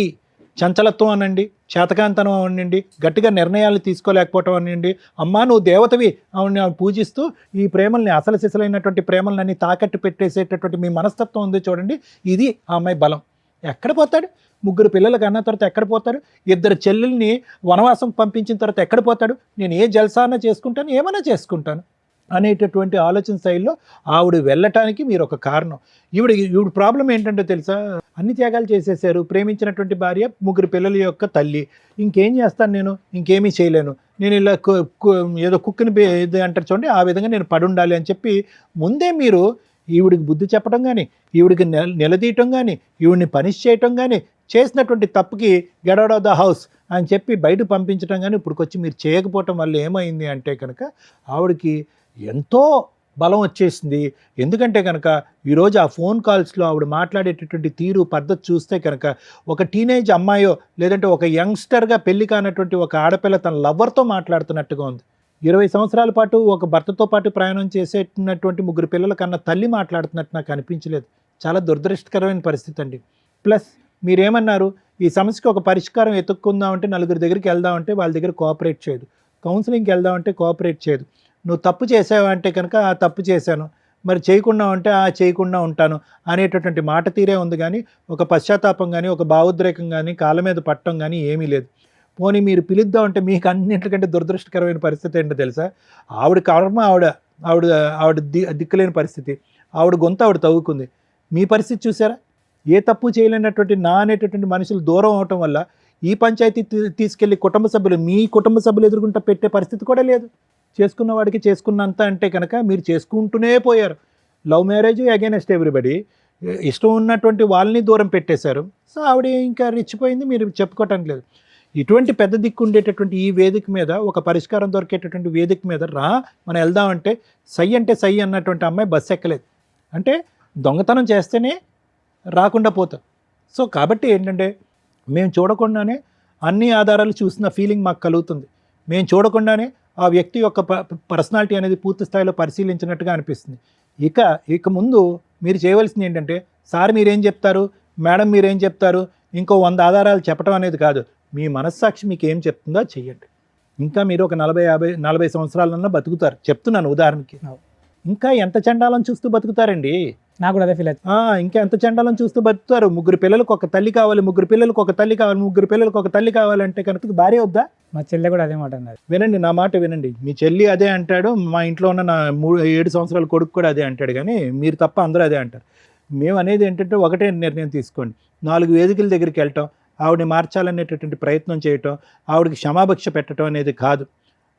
చంచలత్వం అనండి, చేతకాంతనం అవనండి, గట్టిగా నిర్ణయాలు తీసుకోలేకపోవటం అవనండి, అమ్మా నువ్వు దేవతవి ఆవిడని పూజిస్తూ ఈ ప్రేమల్ని అసలు సిసలైనటువంటి ప్రేమలన్నీ తాకట్టు పెట్టేసేటటువంటి మీ మనస్తత్వం ఉంది చూడండి, ఇది ఆ అమ్మాయి బలం. ఎక్కడ పోతాడు? 3 పిల్లలకు అన్న తర్వాత ఎక్కడ పోతాడు? 2 చెల్లెల్ని వనవాసం పంపించిన తర్వాత ఎక్కడ పోతాడు? నేను ఏ జల్సానా చేసుకుంటాను, ఏమైనా చేసుకుంటాను అనేటటువంటి ఆలోచన శైలిలో ఆవిడ వెళ్ళటానికి మీరు ఒక కారణం. ఈవిడ ప్రాబ్లం ఏంటంటే తెలుసా, అన్ని త్యాగాలు చేసేసారు, ప్రేమించినటువంటి భార్య, 3 పిల్లల యొక్క తల్లి, ఇంకేం చేస్తాను నేను, ఇంకేమీ చేయలేను, నేను ఇలా ఏదో కుక్కని ఇది అంటారు చూడండి, ఆ విధంగా నేను పడుండాలి అని చెప్పి ముందే మీరు ఈవిడికి బుద్ధి చెప్పడం కానీ, ఈవిడికి నిలదీయటం కానీ, ఈవిడిని పనిష్ చేయటం కానీ, చేసినటువంటి తప్పుకి get out of the house అని చెప్పి బయట పంపించడం కానీ ఇప్పుడుకొచ్చి మీరు చేయకపోవటం వల్ల ఏమైంది అంటే కనుక ఆవిడకి ఎంతో బలం వచ్చేసింది. ఎందుకంటే కనుక ఈరోజు ఆ ఫోన్ కాల్స్లో ఆవిడ మాట్లాడేటటువంటి తీరు పద్ధతి చూస్తే కనుక ఒక టీనేజ్ అమ్మాయో లేదంటే ఒక యంగ్స్టర్గా పెళ్లి కానటువంటి ఒక ఆడపిల్ల తన లవ్వర్తో మాట్లాడుతున్నట్టుగా ఉంది. 20 సంవత్సరాల పాటు ఒక భర్తతో పాటు ప్రయాణం చేసేటటువంటి 3 పిల్లల కన్నా తల్లి మాట్లాడుతున్నట్టు నాకు అనిపించలేదు. చాలా దురదృష్టకరమైన పరిస్థితి అండి. ప్లస్ మీరేమన్నారు, ఈ సమస్యకి ఒక పరిష్కారం ఎత్తుక్కుందామంటే 4 దగ్గరికి వెళ్దామంటే వాళ్ళ దగ్గర కోఆపరేట్ చేయదు, కౌన్సిలింగ్కి వెళ్దామంటే కోఆపరేట్ చేయదు, నువ్వు తప్పు చేసావంటే కనుక ఆ తప్పు చేశాను, మరి చేయకుండా ఉంటే ఆ చేయకుండా ఉంటాను అనేటటువంటి మాట తీరే ఉంది. కానీ ఒక పశ్చాత్తాపం కానీ ఒక భావోద్రేకం కానీ కాళ్ళ మీద పట్టడం కానీ ఏమీ లేదు. పోనీ మీరు పిలుద్దామంటే మీకు అన్నింటికంటే దురదృష్టకరమైన పరిస్థితి ఏంటో తెలుసా, ఆవిడ కర్మ ఆవిడ దిక్కులేని పరిస్థితి, ఆవిడ గొంతు ఆవిడ తవ్వుకుంది. మీ పరిస్థితి చూసారా, ఏ తప్పు చేయలేనటువంటి నా అనేటటువంటి మనుషులు దూరం అవటం వల్ల ఈ పంచాయతీ తీసుకెళ్ళి మీ కుటుంబ సభ్యులు ఎదుర్కొంటూ పెట్టే పరిస్థితి కూడా లేదు. చేసుకున్న వాడికి చేసుకున్నంత అంటే కనుక మీరు చేసుకుంటూనే పోయారు. లవ్ మ్యారేజ్ అగైనెస్ట్ ఎవ్రీబడి, ఇష్టం ఉన్నటువంటి వాళ్ళని దూరం పెట్టేశారు. సో ఆవిడ ఇంకా రెచ్చిపోయింది, మీరు చెప్పుకోవటానికి లేదు. ఇటువంటి పెద్ద దిక్కు ఉండేటటువంటి ఈ వేదిక మీద ఒక పరిష్కారం దొరికేటటువంటి వేదిక మీద మనం వెళ్దామంటే సై అంటే సై అన్నటువంటి అమ్మాయి బస్సు ఎక్కలేదు. అంటే దొంగతనం చేస్తేనే రాకుండా పోతాం. సో కాబట్టి ఏంటంటే మేము చూడకుండానే అన్ని ఆధారాలు చూసిన ఫీలింగ్ మాకు కలుగుతుంది. మేము చూడకుండానే ఆ వ్యక్తి యొక్క పర్సనాలిటీ అనేది పూర్తి స్థాయిలో పరిశీలించినట్టుగా అనిపిస్తుంది. ఇక ముందు మీరు చేయవలసింది ఏంటంటే, సార్ మీరేం చెప్తారు, మేడం మీరేం చెప్తారు, ఇంకో 100 ఆధారాలు చెప్పడం అనేది కాదు, మీ మనస్సాక్షి మీకు ఏం చెప్తుందో చెయ్యండి. ఇంకా మీరు ఒక 40 సంవత్సరాలన్నా బతుకుతారు, చెప్తున్నాను ఉదాహరణకి. ఇంకా ఎంత చండాలం చూస్తూ బతుకుతారండి, నాకు కూడా అదే ఫీల్ అవుతుంది. ఇంకా ఎంత చండాలం చూస్తూ బతుకుతారు. 3 పిల్లలకు ఒక తల్లి కావాలి, 3 పిల్లలకు ఒక తల్లి కావాలి, 3 పిల్లలకు ఒక తల్లి కావాలంటే కనుక భార్య వద్దా? మా చెల్లె కూడా అదే మాట అన్నది. వినండి, నా మాట వినండి. మీ చెల్లి అదే అంటాడు, మా ఇంట్లో ఉన్న నా 7 సంవత్సరాల కొడుకు కూడా అదే అంటాడు, కానీ మీరు తప్ప అందరూ అదే అంటారు. మేము అనేది ఏంటంటే ఒకటే నిర్ణయం తీసుకోండి. 4 వేదికల దగ్గరికి వెళ్ళటం, ఆవిడని మార్చాలనేటటువంటి ప్రయత్నం చేయటం, ఆవిడకి క్షమాభిక్ష పెట్టడం అనేది కాదు,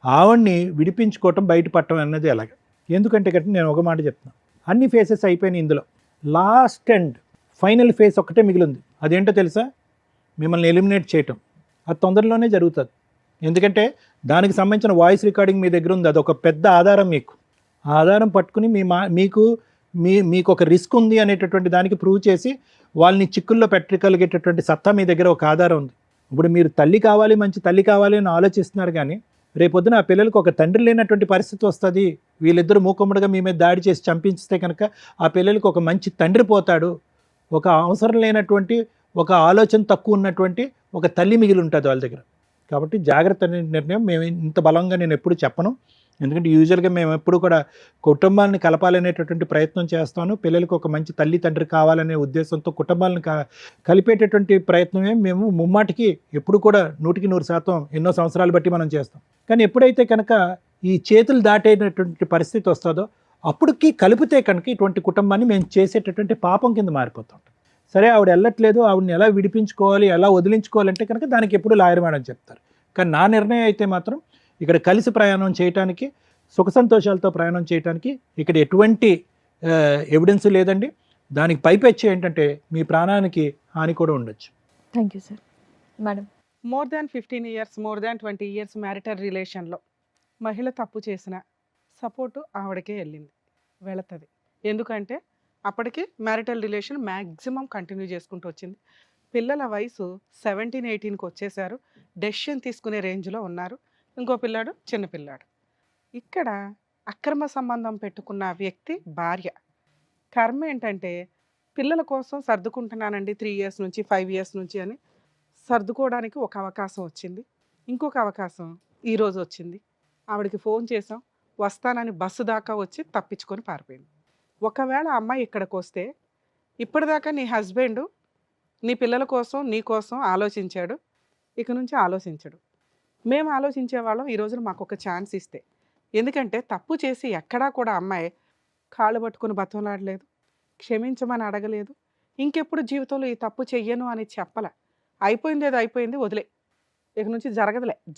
ఆవిడ్ని విడిపించుకోవటం, బయటపడటం అనేది ఎలాగ. ఎందుకంటే కనుక నేను ఒక మాట చెప్తాను, అన్ని ఫేసెస్ అయిపోయినాయి, ఇందులో లాస్ట్ అండ్ ఫైనల్ ఫేస్ ఒకటే మిగిలింది. అదేంటో తెలుసా, మిమ్మల్ని ఎలిమినేట్ చేయటం. అది తొందరలోనే జరుగుతుంది. ఎందుకంటే దానికి సంబంధించిన వాయిస్ రికార్డింగ్ మీ దగ్గర ఉంది, అదొక పెద్ద ఆధారం. మీకు ఆ ఆధారం పట్టుకుని మీకు ఒక రిస్క్ ఉంది అనేటటువంటి దానికి ప్రూవ్ చేసి వాళ్ళని చిక్కుల్లో పెట్టగలిగేటటువంటి సత్తా మీ దగ్గర ఒక ఆధారం ఉంది. ఇప్పుడు మీరు తల్లి కావాలి, మంచి తల్లి కావాలి అని ఆలోచిస్తున్నారు, కానీ రేపొద్దున ఆ పిల్లలకు ఒక తండ్రి లేనటువంటి పరిస్థితి వస్తుంది. వీళ్ళిద్దరూ మూకుమ్మడిగా మీ మీద దాడి చేసి చంపించితే కనుక ఆ పిల్లలకు ఒక మంచి తండ్రి పోతాడు, ఒక అవసరం లేనటువంటి, ఒక ఆలోచన తక్కువ ఉన్నటువంటి ఒక తల్లి మిగిలి ఉంటుంది వాళ్ళ దగ్గర. కాబట్టి జాగ్రత్త అనే నిర్ణయం మేము ఇంత బలంగా నేను ఎప్పుడు చెప్పను. ఎందుకంటే యూజువల్గా మేము ఎప్పుడు కూడా కుటుంబాలను కలపాలనేటటువంటి ప్రయత్నం చేస్తాను. పిల్లలకు ఒక మంచి తల్లి తండ్రి కావాలనే ఉద్దేశంతో కుటుంబాలను కలిపేటటువంటి ప్రయత్నమే మేము ముమ్మాటికి ఎప్పుడు కూడా 100% ఎన్నో సంవత్సరాలు బట్టి మనం చేస్తాం. కానీ ఎప్పుడైతే కనుక ఈ చేతులు దాటేటటువంటి పరిస్థితి వస్తుందో అప్పటికి కలిపితే కనుక ఇటువంటి కుటుంబాన్ని మేము చేసేటటువంటి పాపం కింద మారిపోతాం. సరే ఆవిడ వెళ్ళట్లేదు, ఆవిడని ఎలా విడిపించుకోవాలి, ఎలా వదిలించుకోవాలంటే కనుక దానికి ఎప్పుడు లాయర్ మేడం చెప్తారు. కానీ నా నిర్ణయం అయితే మాత్రం ఇక్కడ కలిసి ప్రయాణం చేయడానికి, సుఖ సంతోషాలతో ప్రయాణం చేయడానికి ఇక్కడ ఎటువంటి ఎవిడెన్స్ లేదండి. దానికి పైపెచ్చి ఏంటంటే మీ ప్రాణానికి హాని కూడా ఉండొచ్చు. Thank you sir. Madam, more than 15 years, more than 20 years marital రిలేషన్లో మహిళ తప్పు చేసిన సపోర్టు ఆవిడకే వెళుతుంది. ఎందుకంటే అప్పటికి మ్యారిటల్ రిలేషన్ మ్యాక్సిమం కంటిన్యూ చేసుకుంటూ వచ్చింది. పిల్లల వయసు 17-18కి వచ్చేసారు, డెసిషన్ తీసుకునే రేంజ్లో ఉన్నారు. ఇంకో పిల్లాడు చిన్నపిల్లాడు. ఇక్కడ అక్రమ సంబంధం పెట్టుకున్న వ్యక్తి భార్య. కర్మ ఏంటంటే పిల్లల కోసం సర్దుకుంటున్నానండి 3 ఇయర్స్ నుంచి 5 ఇయర్స్ నుంచి అని సర్దుకోవడానికి ఒక అవకాశం వచ్చింది. ఇంకొక అవకాశం ఈరోజు వచ్చింది. ఆవిడకి ఫోన్ చేసాం, వస్తానని బస్సు దాకా వచ్చి తప్పించుకొని పారిపోయింది. ఒకవేళ ఆ అమ్మాయి ఇక్కడికి వస్తే ఇప్పటిదాకా నీ హస్బెండ్ నీ పిల్లల కోసం నీ కోసం ఆలోచించాడు, ఇక నుంచి ఆలోచించడు. మేము ఆలోచించేవాళ్ళం. ఈ రోజున మాకు ఒక ఛాన్స్ ఇస్తే, ఎందుకంటే తప్పు చేసి ఎక్కడా కూడా అమ్మాయి కాళ్ళు పట్టుకుని బతంలాడలేదు, క్షమించమని అడగలేదు, ఇంకెప్పుడు జీవితంలో ఈ తప్పు చెయ్యను అని చెప్పల. అయిపోయింది ఏదో అయిపోయింది, వదిలే, ఇక నుంచి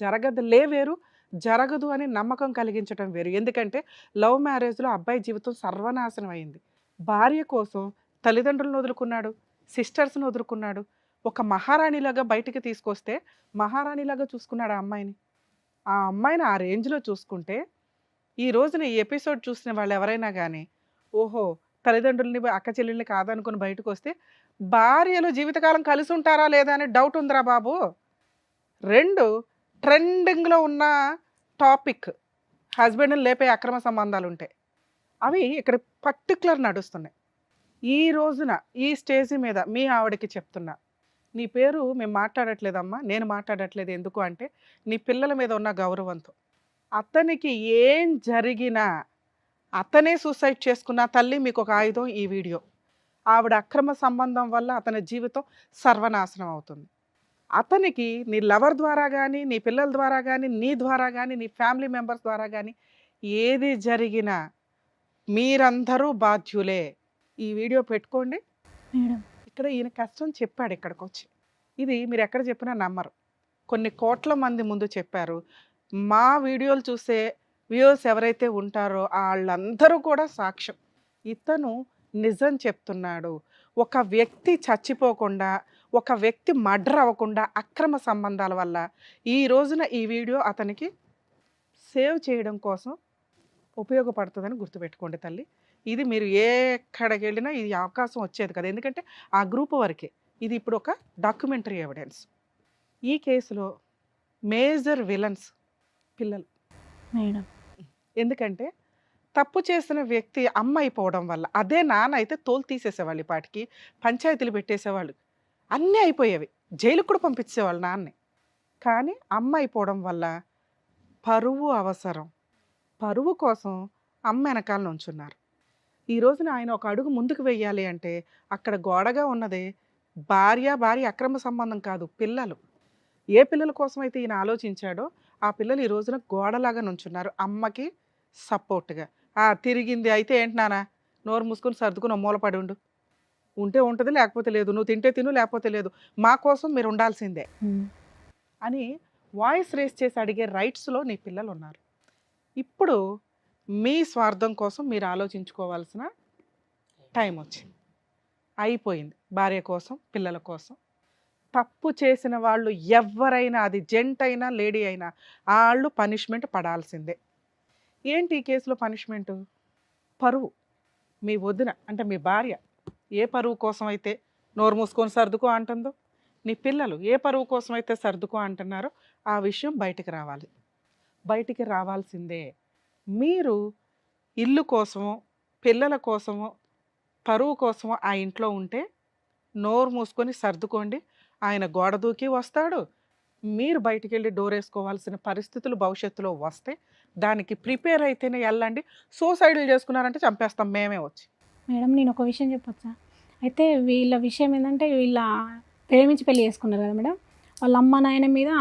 జరగదులే వేరు, జరగదు అని నమ్మకం కలిగించడం వేరు. ఎందుకంటే లవ్ మ్యారేజ్లో అబ్బాయి జీవితం సర్వనాశనం అయింది. భార్య కోసం తల్లిదండ్రులను వదులుకున్నాడు, సిస్టర్స్ని వదులుకున్నాడు, ఒక మహారాణిలాగా బయటికి తీసుకొస్తే మహారాణిలాగా చూసుకున్నాడు ఆ అమ్మాయిని. ఆ అమ్మాయిని ఆ రేంజ్లో చూసుకుంటే ఈ రోజున ఈ ఎపిసోడ్ చూసిన వాళ్ళు ఎవరైనా కానీ, ఓహో తల్లిదండ్రులని అక్క చెల్లెల్ని కాదనుకుని బయటకు వస్తే భార్యలు జీవితకాలం కలిసి ఉంటారా లేదా అని డౌట్ ఉందిరా బాబు. 2 ట్రెండింగ్లో ఉన్న టాపిక్ హస్బెండ్ని లేపే అక్రమ సంబంధాలు ఉంటాయి, అవి ఇక్కడ పర్టికులర్ నడుస్తున్నాయి. ఈ రోజున ఈ స్టేజ్ మీద మీ ఆవిడకి చెప్తున్నా, నీ పేరు మేము మాట్లాడట్లేదమ్మా, నేను మాట్లాడట్లేదు. ఎందుకు అంటే నీ పిల్లల మీద ఉన్న గౌరవంతో. అతనికి ఏం జరిగినా, అతనే సూసైడ్ చేసుకున్న తల్లి మీకు ఒక ఆయుధం ఈ వీడియో. ఆవిడ అక్రమ సంబంధం వల్ల అతని జీవితం సర్వనాశనం అవుతుంది. అతనికి నీ లవర్ ద్వారా కానీ, నీ పిల్లల ద్వారా కానీ, నీ ద్వారా కానీ, నీ ఫ్యామిలీ మెంబర్స్ ద్వారా కానీ ఏది జరిగినా మీరందరూ బాధ్యులే. ఈ వీడియో పెట్టుకోండి. మేడం ఇక్కడ ఈయన కష్టం చెప్పాడు ఇక్కడికి వచ్చి. ఇది మీరు ఎక్కడ చెప్పినా నమ్మరు. కొన్ని కోట్ల మంది ముందు చెప్పారు. మా వీడియోలు చూసే వ్యూవర్స్ ఎవరైతే ఉంటారో వాళ్ళందరూ కూడా సాక్ష్యం. ఇతను నిజం చెప్తున్నాడు. ఒక వ్యక్తి చచ్చిపోకుండా, ఒక వ్యక్తి మర్డర్ అవ్వకుండా అక్రమ సంబంధాల వల్ల ఈ రోజున ఈ వీడియో అతనికి సేవ్ చేయడం కోసం ఉపయోగపడుతుందని గుర్తుపెట్టుకోండి తల్లి. ఇది మీరు ఎక్కడికి వెళ్ళినా ఇది అవకాశం వచ్చేది కదా, ఎందుకంటే ఆ గ్రూప్ వరకే. ఇది ఇప్పుడు ఒక డాక్యుమెంటరీ ఎవిడెన్స్. ఈ కేసులో మేజర్ విలన్స్ పిల్లలు. మేడం ఎందుకంటే తప్పు చేసిన వ్యక్తి అమ్మ అయిపోవడం వల్ల, అదే నాన్న అయితే తోలు తీసేసేవాళ్ళు, ఈ పాటికి పంచాయతీలు పెట్టేసేవాళ్ళు, అన్నీ అయిపోయేవి, జైలుకు కూడా పంపించేవాళ్ళు నాన్నే. కానీ అమ్మ అయిపోవడం వల్ల పరువు అవసరం, పరువు కోసం అమ్మ వెనకాల నుంచున్నారు. ఈ రోజున ఆయన ఒక అడుగు ముందుకు వెయ్యాలి అంటే అక్కడ గోడగా ఉన్నదే భార్య అక్రమ సంబంధం కాదు, పిల్లలు. ఏ పిల్లల కోసం అయితే ఈయన ఆలోచించాడో ఆ పిల్లలు ఈ రోజున గోడలాగా నుంచున్నారు అమ్మకి సపోర్ట్గా. తిరిగింది అయితే ఏంటి నాన్న, నోరు మూసుకొని సర్దుకుని మూలపడి ఉంటే ఉంటుంది, లేకపోతే లేదు, నువ్వు తింటే తిను, లేకపోతే లేదు, మా కోసం మీరు ఉండాల్సిందే అని వాయిస్ రేస్ చేసి అడిగే రైట్స్లో నీ పిల్లలు ఉన్నారు. ఇప్పుడు మీ స్వార్థం కోసం మీరు ఆలోచించుకోవాల్సిన టైం వచ్చింది, అయిపోయింది. భార్య కోసం, పిల్లల కోసం. తప్పు చేసిన వాళ్ళు ఎవరైనా, అది జెంట్ అయినా లేడీ అయినా, వాళ్ళు పనిష్మెంట్ పడాల్సిందే. ఏంటి ఈ కేసులో పనిష్మెంటు? పరువు. మీ వదిన అంటే మీ భార్య ఏ పరువు కోసం అయితే నోరు మూసుకొని సర్దుకో అంటుందో, నీ పిల్లలు ఏ పరువు కోసం అయితే సర్దుకో అంటున్నారో ఆ విషయం బయటికి రావాల్సిందే. మీరు ఇల్లు కోసమో, పిల్లల కోసమో, పరువు కోసమో ఆ ఇంట్లో ఉంటే నోరు మూసుకొని సర్దుకోండి. ఆయన గోడ దూకి వస్తాడు, మీరు బయటికి వెళ్ళి డోర్ వేసుకోవాల్సిన పరిస్థితులు భవిష్యత్తులో వస్తే దానికి ప్రిపేర్ అయితేనే వెళ్ళండి. సూసైడ్లు చేసుకున్నారంటే చంపేస్తాం మేమే వచ్చి. మేడం నేను ఒక విషయం చెప్పొచ్చా? అయితే వీళ్ళ విషయం ఏంటంటే, వీళ్ళ ప్రేమించి పెళ్లి చేసుకున్నారు కదా మేడం, వాళ్ళ అమ్మ నాయన మీద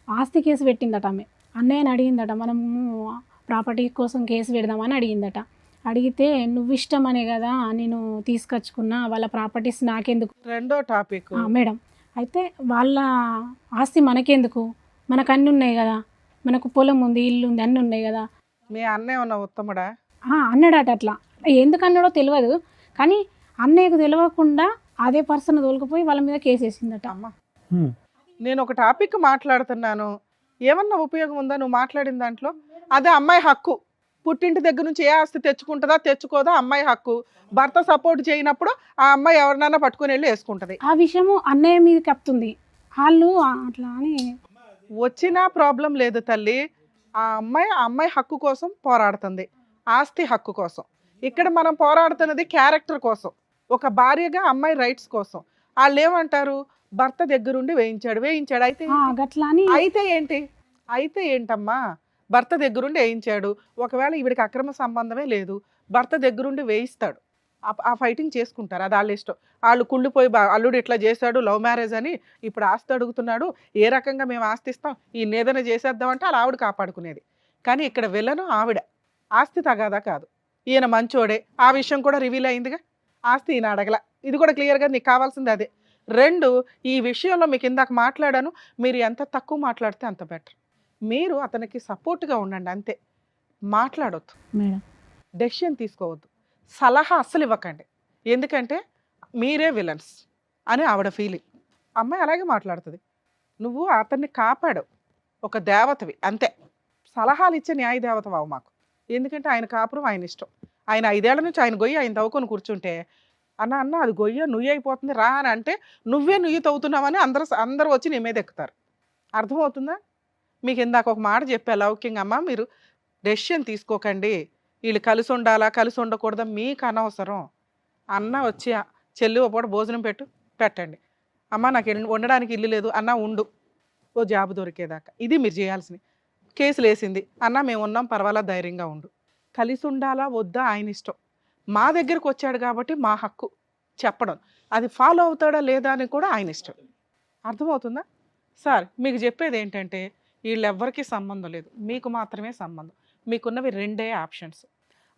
ఆస్తి కేసు పెట్టిందట. ఆమె అన్నయ్యని అడిగిందట, మనము ప్రాపర్టీ కోసం కేసు పెడదామని అడిగిందట. అడిగితే నువ్వు ఇష్టం అనే కదా నేను తీసుకొచ్చుకున్నా, వాళ్ళ ప్రాపర్టీస్ నాకెందుకు. రెండో టాపిక్ మేడం, అయితే వాళ్ళ ఆస్తి మనకెందుకు, మనకు అన్నీ ఉన్నాయి కదా, మనకు పొలం ఉంది, ఇల్లు ఉంది, అన్నీ ఉన్నాయి కదా. మీ అన్నయ్య ఉన్న ఉత్తముడా? అన్నాడట. అట్లా ఎందుకు అన్నాడో తెలియదు, కానీ అన్నయ్యకు తెలియకుండా అదే పర్సన్ తోలుకుపోయి వాళ్ళ మీద కేసు వేసిందట. అమ్మ, నేను ఒక టాపిక్ మాట్లాడుతున్నాను, ఏమన్నా ఉపయోగం ఉందా నువ్వు మాట్లాడిన దాంట్లో? అదే అమ్మాయి హక్కు. పుట్టింటి దగ్గర నుంచి ఏ ఆస్తి తెచ్చుకుంటుందా తెచ్చుకోదా అమ్మాయి హక్కు. భర్త సపోర్ట్ చేయనప్పుడు ఆ అమ్మాయి ఎవరినైనా పట్టుకుని వెళ్ళి వేసుకుంటుంది. ఆ విషయము అన్నయ్య మీద కప్తుంది వాళ్ళు అట్లా అని. వచ్చినా ప్రాబ్లం లేదు తల్లి. ఆ అమ్మాయి హక్కు కోసం పోరాడుతుంది, ఆస్తి హక్కు కోసం. ఇక్కడ మనం పోరాడుతున్నది క్యారెక్టర్ కోసం, ఒక భార్యగా అమ్మాయి రైట్స్ కోసం. వాళ్ళు ఏమంటారు, భర్త దగ్గరుండి వేయించాడు అయితే గట్లా అని అయితే ఏంటమ్మా, భర్త దగ్గరుండి వేయించాడు. ఒకవేళ ఈవిడికి అక్రమ సంబంధమే లేదు, భర్త దగ్గరుండి వేయిస్తాడు. ఆ ఫైటింగ్ చేసుకుంటారు, అది వాళ్ళ ఇష్టం. వాళ్ళు కుళ్ళిపోయి అల్లుడు ఇట్లా చేశాడు, లవ్ మ్యారేజ్ అని ఇప్పుడు ఆస్తి అడుగుతున్నాడు, ఏ రకంగా మేము ఆస్తి ఇస్తాం, ఈ ఏదైనా చేసేద్దామంటే అలా ఆవిడ కాపాడుకునేది. కానీ ఇక్కడ విలను ఆవిడ, ఆస్తి తగాదా కాదు, ఈయన మంచోడే. ఆ విషయం కూడా రివీల్ అయిందిగా, ఆస్తి ఈయన అడగల, ఇది కూడా క్లియర్గా నీకు కావాల్సింది అదే. 2, ఈ విషయంలో మీకు ఇందాక మాట్లాడాను, మీరు ఎంత తక్కువ మాట్లాడితే అంత బెటర్. మీరు అతనికి సపోర్ట్గా ఉండండి అంతే, మాట్లాడొద్దు మేడం. డెసిషన్ తీసుకోవద్దు, సలహా అస్సలు ఇవ్వకండి. ఎందుకంటే మీరే విలన్స్ అని ఆవిడ ఫీలింగ్. అమ్మాయి అలాగే మాట్లాడుతుంది. నువ్వు అతన్ని కాపాడు, ఒక దేవతవి అంతే. సలహాలు ఇచ్చే న్యాయ దేవతవావు మాకు. ఎందుకంటే ఆయన కాపురం ఆయన ఇష్టం. ఆయన 5 ఏళ్ల నుంచి ఆయన గొయ్యి ఆయన తవ్వుకొని కూర్చుంటే, అన్న అది గొయ్య నుయ్యి అయిపోతుంది రా అని అంటే, నువ్వే నుయ్యి తవ్వుతున్నావని అందరూ వచ్చి నీ మీద ఎక్కుతారు. అర్థమవుతుందా? మీకు ఇందాక ఒక మాట చెప్పా లౌకింగ్, అమ్మ మీరు డెసిషన్ తీసుకోకండి, వీళ్ళు కలిసి ఉండాలా కలిసి ఉండకూడదా మీకు అనవసరం. అన్న వచ్చి చెల్లి ఒక పూట భోజనం పెట్టండి, అమ్మ నాకు ఉండడానికి ఇల్లు లేదు అన్న ఉండు, ఓ జాబ్ దొరికేదాకా. ఇది మీరు చేయాల్సింది. కేసులు వేసింది అన్న మేము ఉన్నాం పర్వాలేదు ధైర్యంగా ఉండు. కలిసి ఉండాలా వద్దా ఆయన ఇష్టం. మా దగ్గరకు వచ్చాడు కాబట్టి మా హక్కు చెప్పడం, అది ఫాలో అవుతాడా లేదా అని కూడా ఆయన ఇష్టం. అర్థమవుతుందా? సార్ మీకు చెప్పేది ఏంటంటే, వీళ్ళెవ్వరికీ సంబంధం లేదు, మీకు మాత్రమే సంబంధం. మీకున్నవి 2 ఆప్షన్స్.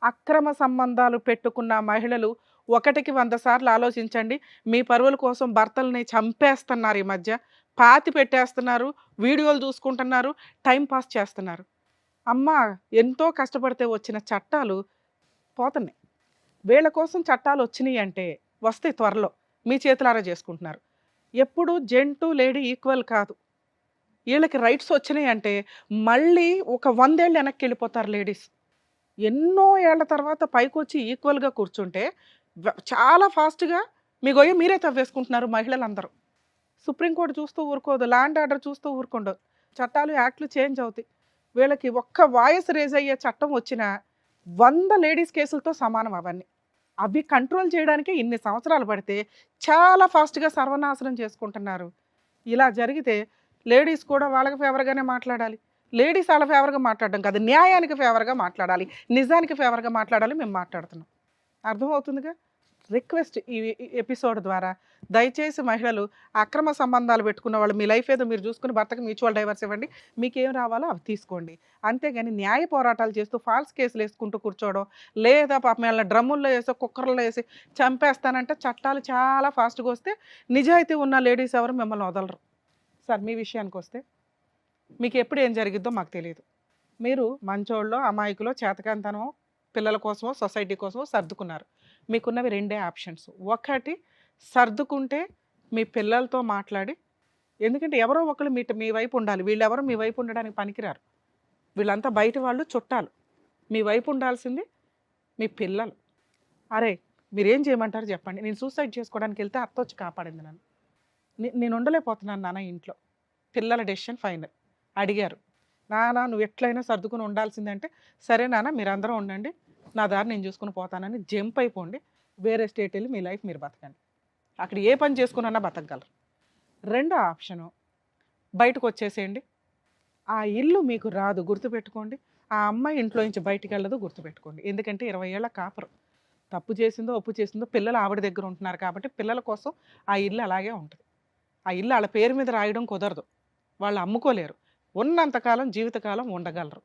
అక్రమ సంబంధాలు పెట్టుకున్న మహిళలు 1కి 100 సార్లు ఆలోచించండి. మీ పరువుల కోసం భర్తల్ని చంపేస్తున్నారు, ఈ మధ్య పాతి పెట్టేస్తున్నారు, వీడియోలు చూసుకుంటున్నారు, టైం పాస్ చేస్తున్నారు. అమ్మ ఎంతో కష్టపడితే వచ్చిన చట్టాలు పోతున్నాయి. వీళ్ళ కోసం చట్టాలు వచ్చినాయి అంటే వస్తాయి త్వరలో, మీ చేతులారా చేసుకుంటున్నారు. ఎప్పుడు జెంటు లేడీ ఈక్వల్ కాదు. వీళ్ళకి రైట్స్ వచ్చినాయి అంటే మళ్ళీ ఒక 100 ఏళ్ళు వెనక్కి వెళ్ళిపోతారు లేడీస్. ఎన్నో ఏళ్ల తర్వాత పైకి వచ్చి ఈక్వల్గా కూర్చుంటే చాలా ఫాస్ట్గా మీ గొయ్య మీరే తవ్వేసుకుంటున్నారు మహిళలందరూ. సుప్రీంకోర్టు చూస్తూ ఊరుకోదు, ల్యాండ్ ఆర్డర్ చూస్తూ ఊరుకోండు, చట్టాలు యాక్ట్లు చేంజ్ అవుతాయి. వీళ్ళకి ఒక్క వాయిస్ రేజ్ అయ్యే చట్టం వచ్చినా 100 లేడీస్ కేసులతో సమానం అవన్నీ. అవి కంట్రోల్ చేయడానికి ఇన్ని సంవత్సరాలు పడితే చాలా ఫాస్ట్గా సర్వనాశనం చేసుకుంటున్నారు. ఇలా జరిగితే లేడీస్ కూడా వాళ్ళకి ఫేవర్గానే మాట్లాడాలి. లేడీస్ వాళ్ళ ఫేవర్గా మాట్లాడడం కాదు, న్యాయానికి ఫేవర్గా మాట్లాడాలి, నిజానికి ఫేవర్గా మాట్లాడాలి. మేము మాట్లాడుతున్నాం, అర్థమవుతుందిగా. రిక్వెస్ట్ ఈ ఎపిసోడ్ ద్వారా దయచేసి మహిళలు అక్రమ సంబంధాలు పెట్టుకున్న వాళ్ళు మీ లైఫ్ ఏదో మీరు చూసుకుని భర్తకు మ్యూచువల్ డైవర్స్ ఇవ్వండి, మీకు ఏం రావాలో అవి తీసుకోండి. అంతేగాని న్యాయ పోరాటాలు చేస్తూ ఫాల్స్ కేసులు వేసుకుంటూ కూర్చోవడం, లేదా పాపం వాళ్ళ డ్రమ్ముల్లో వేసి కుక్కర్లో వేసి చంపేస్తానంటే చట్టాలు చాలా ఫాస్ట్గా వస్తే నిజాయితీ ఉన్న లేడీస్ ఎవరు మిమ్మల్ని వదలరు. సార్ మీ విషయానికి వస్తే మీకు ఎప్పుడు ఏం జరిగిద్దో మాకు తెలియదు. మీరు మంచోళ్ళో అమాయకులో చేతకాంతనమో పిల్లల కోసమో సొసైటీ కోసమో సర్దుకున్నారు. మీకున్నవి 2 ఆప్షన్స్. ఒకటి సర్దుకుంటే మీ పిల్లలతో మాట్లాడి, ఎందుకంటే ఎవరో ఒకరు మీ వైపు ఉండాలి, వీళ్ళెవరో మీ వైపు ఉండడానికి పనికిరారు, వీళ్ళంతా బయట వాళ్ళు చుట్టాలు. మీ వైపు ఉండాల్సింది మీ పిల్లలు. అరే మీరేం చేయమంటారు చెప్పండి, నేను సూసైడ్ చేసుకోవడానికి వెళ్తే అత్త వచ్చి కాపాడింది నన్ను, నేను ఉండలేకపోతున్నాను నాన్న ఇంట్లో, పిల్లల డెసిషన్ ఫైనల్. అడిగారు, నాన్న నువ్వు ఎట్లయినా సర్దుకుని ఉండాల్సిందంటే, సరే నాన్న మీరందరూ ఉండండి, నా దారి నేను చూసుకుని పోతానని జంప్ అయిపోండి, వేరే స్టేట్ వెళ్ళి మీ లైఫ్ మీరు బతకండి, అక్కడ ఏ పని చేసుకున్నా బతకగలరు. 2వ ఆప్షను బయటకు వచ్చేసేయండి, ఆ ఇల్లు మీకు రాదు గుర్తుపెట్టుకోండి, ఆ అమ్మాయి ఇంట్లో నుంచి బయటికి వెళ్ళదు గుర్తుపెట్టుకోండి. ఎందుకంటే 20 ఏళ్ల కాపురం, తప్పు చేసిందో ఒప్పు చేసిందో పిల్లలు ఆవిడ దగ్గర ఉంటున్నారు కాబట్టి పిల్లల కోసం ఆ ఇల్లు అలాగే ఉంటుంది. ఆ ఇల్లు వాళ్ళ పేరు మీద రాయడం కుదరదు, వాళ్ళు అమ్ముకోలేరు, ఉన్నంతకాలం జీవితకాలం ఉండగలరు.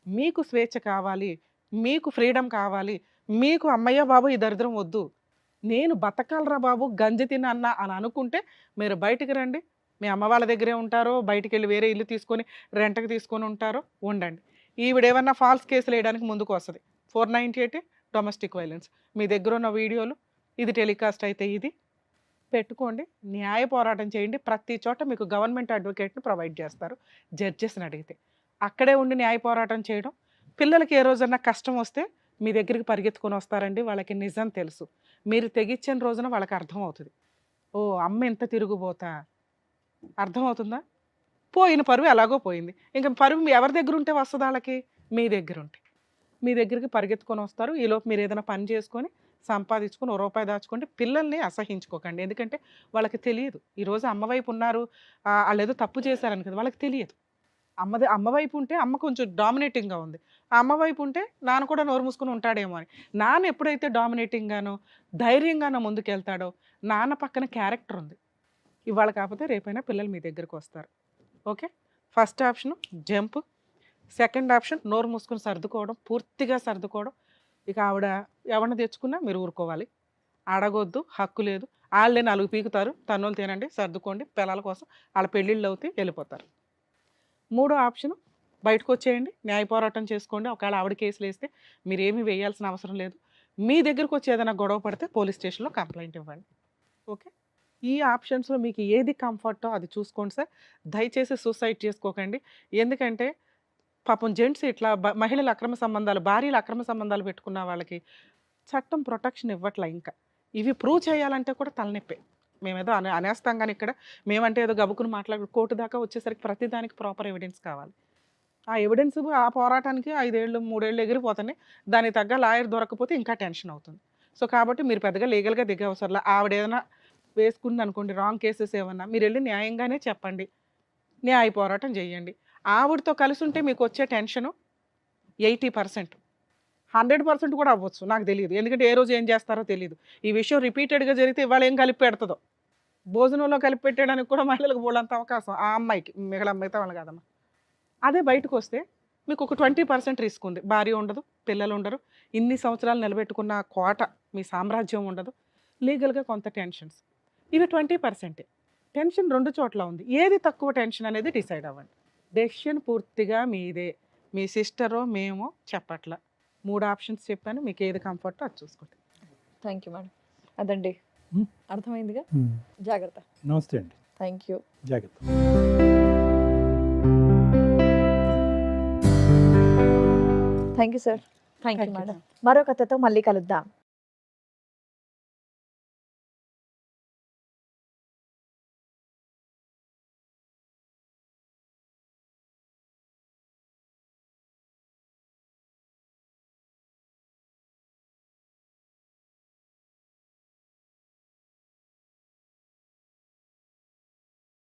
మీకు స్వేచ్ఛ కావాలి, మీకు ఫ్రీడమ్ కావాలి, మీకు అమ్మయ్య బాబు ఈ దరిద్రం వద్దు, నేను బతకాలరా బాబు గంజి తినన్నా అని అనుకుంటే మీరు బయటికి రండి. మీ అమ్మ వాళ్ళ దగ్గరే ఉంటారో బయటికి వెళ్ళి వేరే ఇల్లు తీసుకొని రెంట్కి తీసుకొని ఉంటారో ఉండండి. ఈవిడేమన్నా ఫాల్స్ కేసులు వేయడానికి ముందుకు వస్తుంది. 498 డొమెస్టిక్ వైలెన్స్. మీ దగ్గర ఉన్న వీడియోలు ఇది టెలికాస్ట్ అయితే ఇది పెట్టుకోండి, న్యాయ పోరాటం చేయండి. ప్రతి చోట మీకు గవర్నమెంట్ అడ్వకేట్ని ప్రొవైడ్ చేస్తారు, జడ్జెస్ని అడిగితే అక్కడే ఉండి న్యాయ పోరాటం చేయడం. పిల్లలకి ఏ రోజన్నా కష్టం వస్తే మీ దగ్గరికి పరిగెత్తుకొని వస్తారండి, వాళ్ళకి నిజం తెలుసు. మీరు తెగిచ్చిన రోజున వాళ్ళకి అర్థమవుతుంది, ఓ అమ్మ ఎంత తిరుగుబోతా, అర్థమవుతుందా. పోయిన పరువు ఎలాగో పోయింది, ఇంకా పరువు ఎవరి దగ్గర ఉంటే వస్తుంది వాళ్ళకి, మీ దగ్గర ఉంటే మీ దగ్గరికి పరిగెత్తుకొని వస్తారు. ఈలోపు మీరు ఏదైనా పని చేసుకొని సంపాదించుకుని ఓ రూపాయి దాచుకోండి. పిల్లల్ని అసహించుకోకండి. ఎందుకంటే వాళ్ళకి తెలియదు. ఈరోజు అమ్మ వైపు ఉన్నారు, వాళ్ళు ఏదో తప్పు చేశారని కదా, వాళ్ళకి తెలియదు. అమ్మ వైపు ఉంటే అమ్మ కొంచెం డామినేటింగ్గా ఉంది, ఆ అమ్మ వైపు ఉంటే నాన్న కూడా నోరు మూసుకుని ఉంటాడేమో అని. నాన్న ఎప్పుడైతే డామినేటింగ్గానో ధైర్యంగానో ముందుకెళ్తాడో, నాన్న పక్కన క్యారెక్టర్ ఉంది. ఇవాళ కాకపోతే రేపైనా పిల్లలు మీ దగ్గరకు వస్తారు. Okay, first option jump, second option నోరు మూసుకుని సర్దుకోవడం, పూర్తిగా సర్దుకోవడం. ఇక ఆవిడ ఎవరిని తెచ్చుకున్నా మీరు ఊరుకోవాలి, అడగొద్దు, హక్కు లేదు. వాళ్ళే 4 పీకుతారు, తన్నులు తినండి, సర్దుకోండి, పిల్లల కోసం వాళ్ళ పెళ్ళిళ్ళు అవుతాయి, వెళ్ళిపోతారు. మూడో ఆప్షన్ బయటకు వచ్చేయండి, న్యాయ పోరాటం చేసుకోండి. ఒకవేళ ఆవిడ కేసులు వేస్తే మీరేమీ వేయాల్సిన అవసరం లేదు. మీ దగ్గరకు వచ్చి ఏదైనా గొడవ పడితే పోలీస్ స్టేషన్లో కంప్లైంట్ ఇవ్వండి. ఓకే, ఈ ఆప్షన్స్లో మీకు ఏది కంఫర్టో అది చూసుకోండి సార్. దయచేసి సూసైడ్ చేసుకోకండి. ఎందుకంటే పాపం జెంట్స్ ఇట్లా మహిళల అక్రమ సంబంధాలు, భార్యల అక్రమ సంబంధాలు పెట్టుకున్న వాళ్ళకి చట్టం ప్రొటెక్షన్ ఇవ్వట్లే. ఇంకా ఇవి ప్రూవ్ చేయాలంటే కూడా తలనొప్పే. మేమేదో అనేస్తాం కానీ ఇక్కడ మేమంటే ఏదో గబుకుని మాట్లాడు, కోర్టు దాకా వచ్చేసరికి ప్రతిదానికి ప్రాపర్ ఎవిడెన్స్ కావాలి. ఆ ఎవిడెన్స్ ఆ పోరాటానికి 5 ఏళ్ళు 3 ఏళ్ళు ఎగిరిపోతున్నాయి. దానికి తగ్గ లాయర్ దొరకకపోతే ఇంకా టెన్షన్ అవుతుంది. సో కాబట్టి మీరు పెద్దగా లీగల్గా దిగే అవసరంలా. ఆవిడ ఏదైనా వేసుకుంది అనుకోండి రాంగ్ కేసెస్ ఏమన్నా, మీరు వెళ్ళి న్యాయంగానే చెప్పండి, న్యాయ పోరాటం చేయండి. ఆవిడతో కలిసి ఉంటే మీకు వచ్చే టెన్షను 80%, 100% కూడా అవ్వచ్చు, నాకు తెలియదు. ఎందుకంటే ఏ రోజు ఏం చేస్తారో తెలియదు. ఈ విషయం రిపీటెడ్గా జరిగితే ఇవాళ ఏం కలిపి పెడుతుందో, భోజనంలో కలిపి పెట్టడానికి కూడా మహిళలకు బోలంత అవకాశం ఆ అమ్మాయికి, మిగతా వాళ్ళు కాదమ్మా. అదే బయటకు వస్తే మీకు ఒక 20% రిస్క్ ఉంది. భార్య ఉండదు, పిల్లలు ఉండరు, ఇన్ని సంవత్సరాలు నిలబెట్టుకున్న కోట మీ సామ్రాజ్యం ఉండదు, లీగల్గా కొంత టెన్షన్స్. ఇవి 20%. టెన్షన్ 2 చోట్ల ఉంది. ఏది తక్కువ టెన్షన్ అనేది డిసైడ్ అవ్వండి. డెసిషన్ పూర్తిగా మీదే. మీ సిస్టరో మేమో చెప్పట్ల. 3 ఆప్షన్స్ చెప్పాను, మీకు ఏది కంఫర్టో అది చూసుకోండి. Thank you madam. అదండి, అర్థమైందిగా. జాగ్రత్త. నమస్తే అండి. Thank you. జాగ్రత్త. Thank you sir. Thank you Thank you. Madam. మరో కథతో మళ్ళీ కలుద్దాం.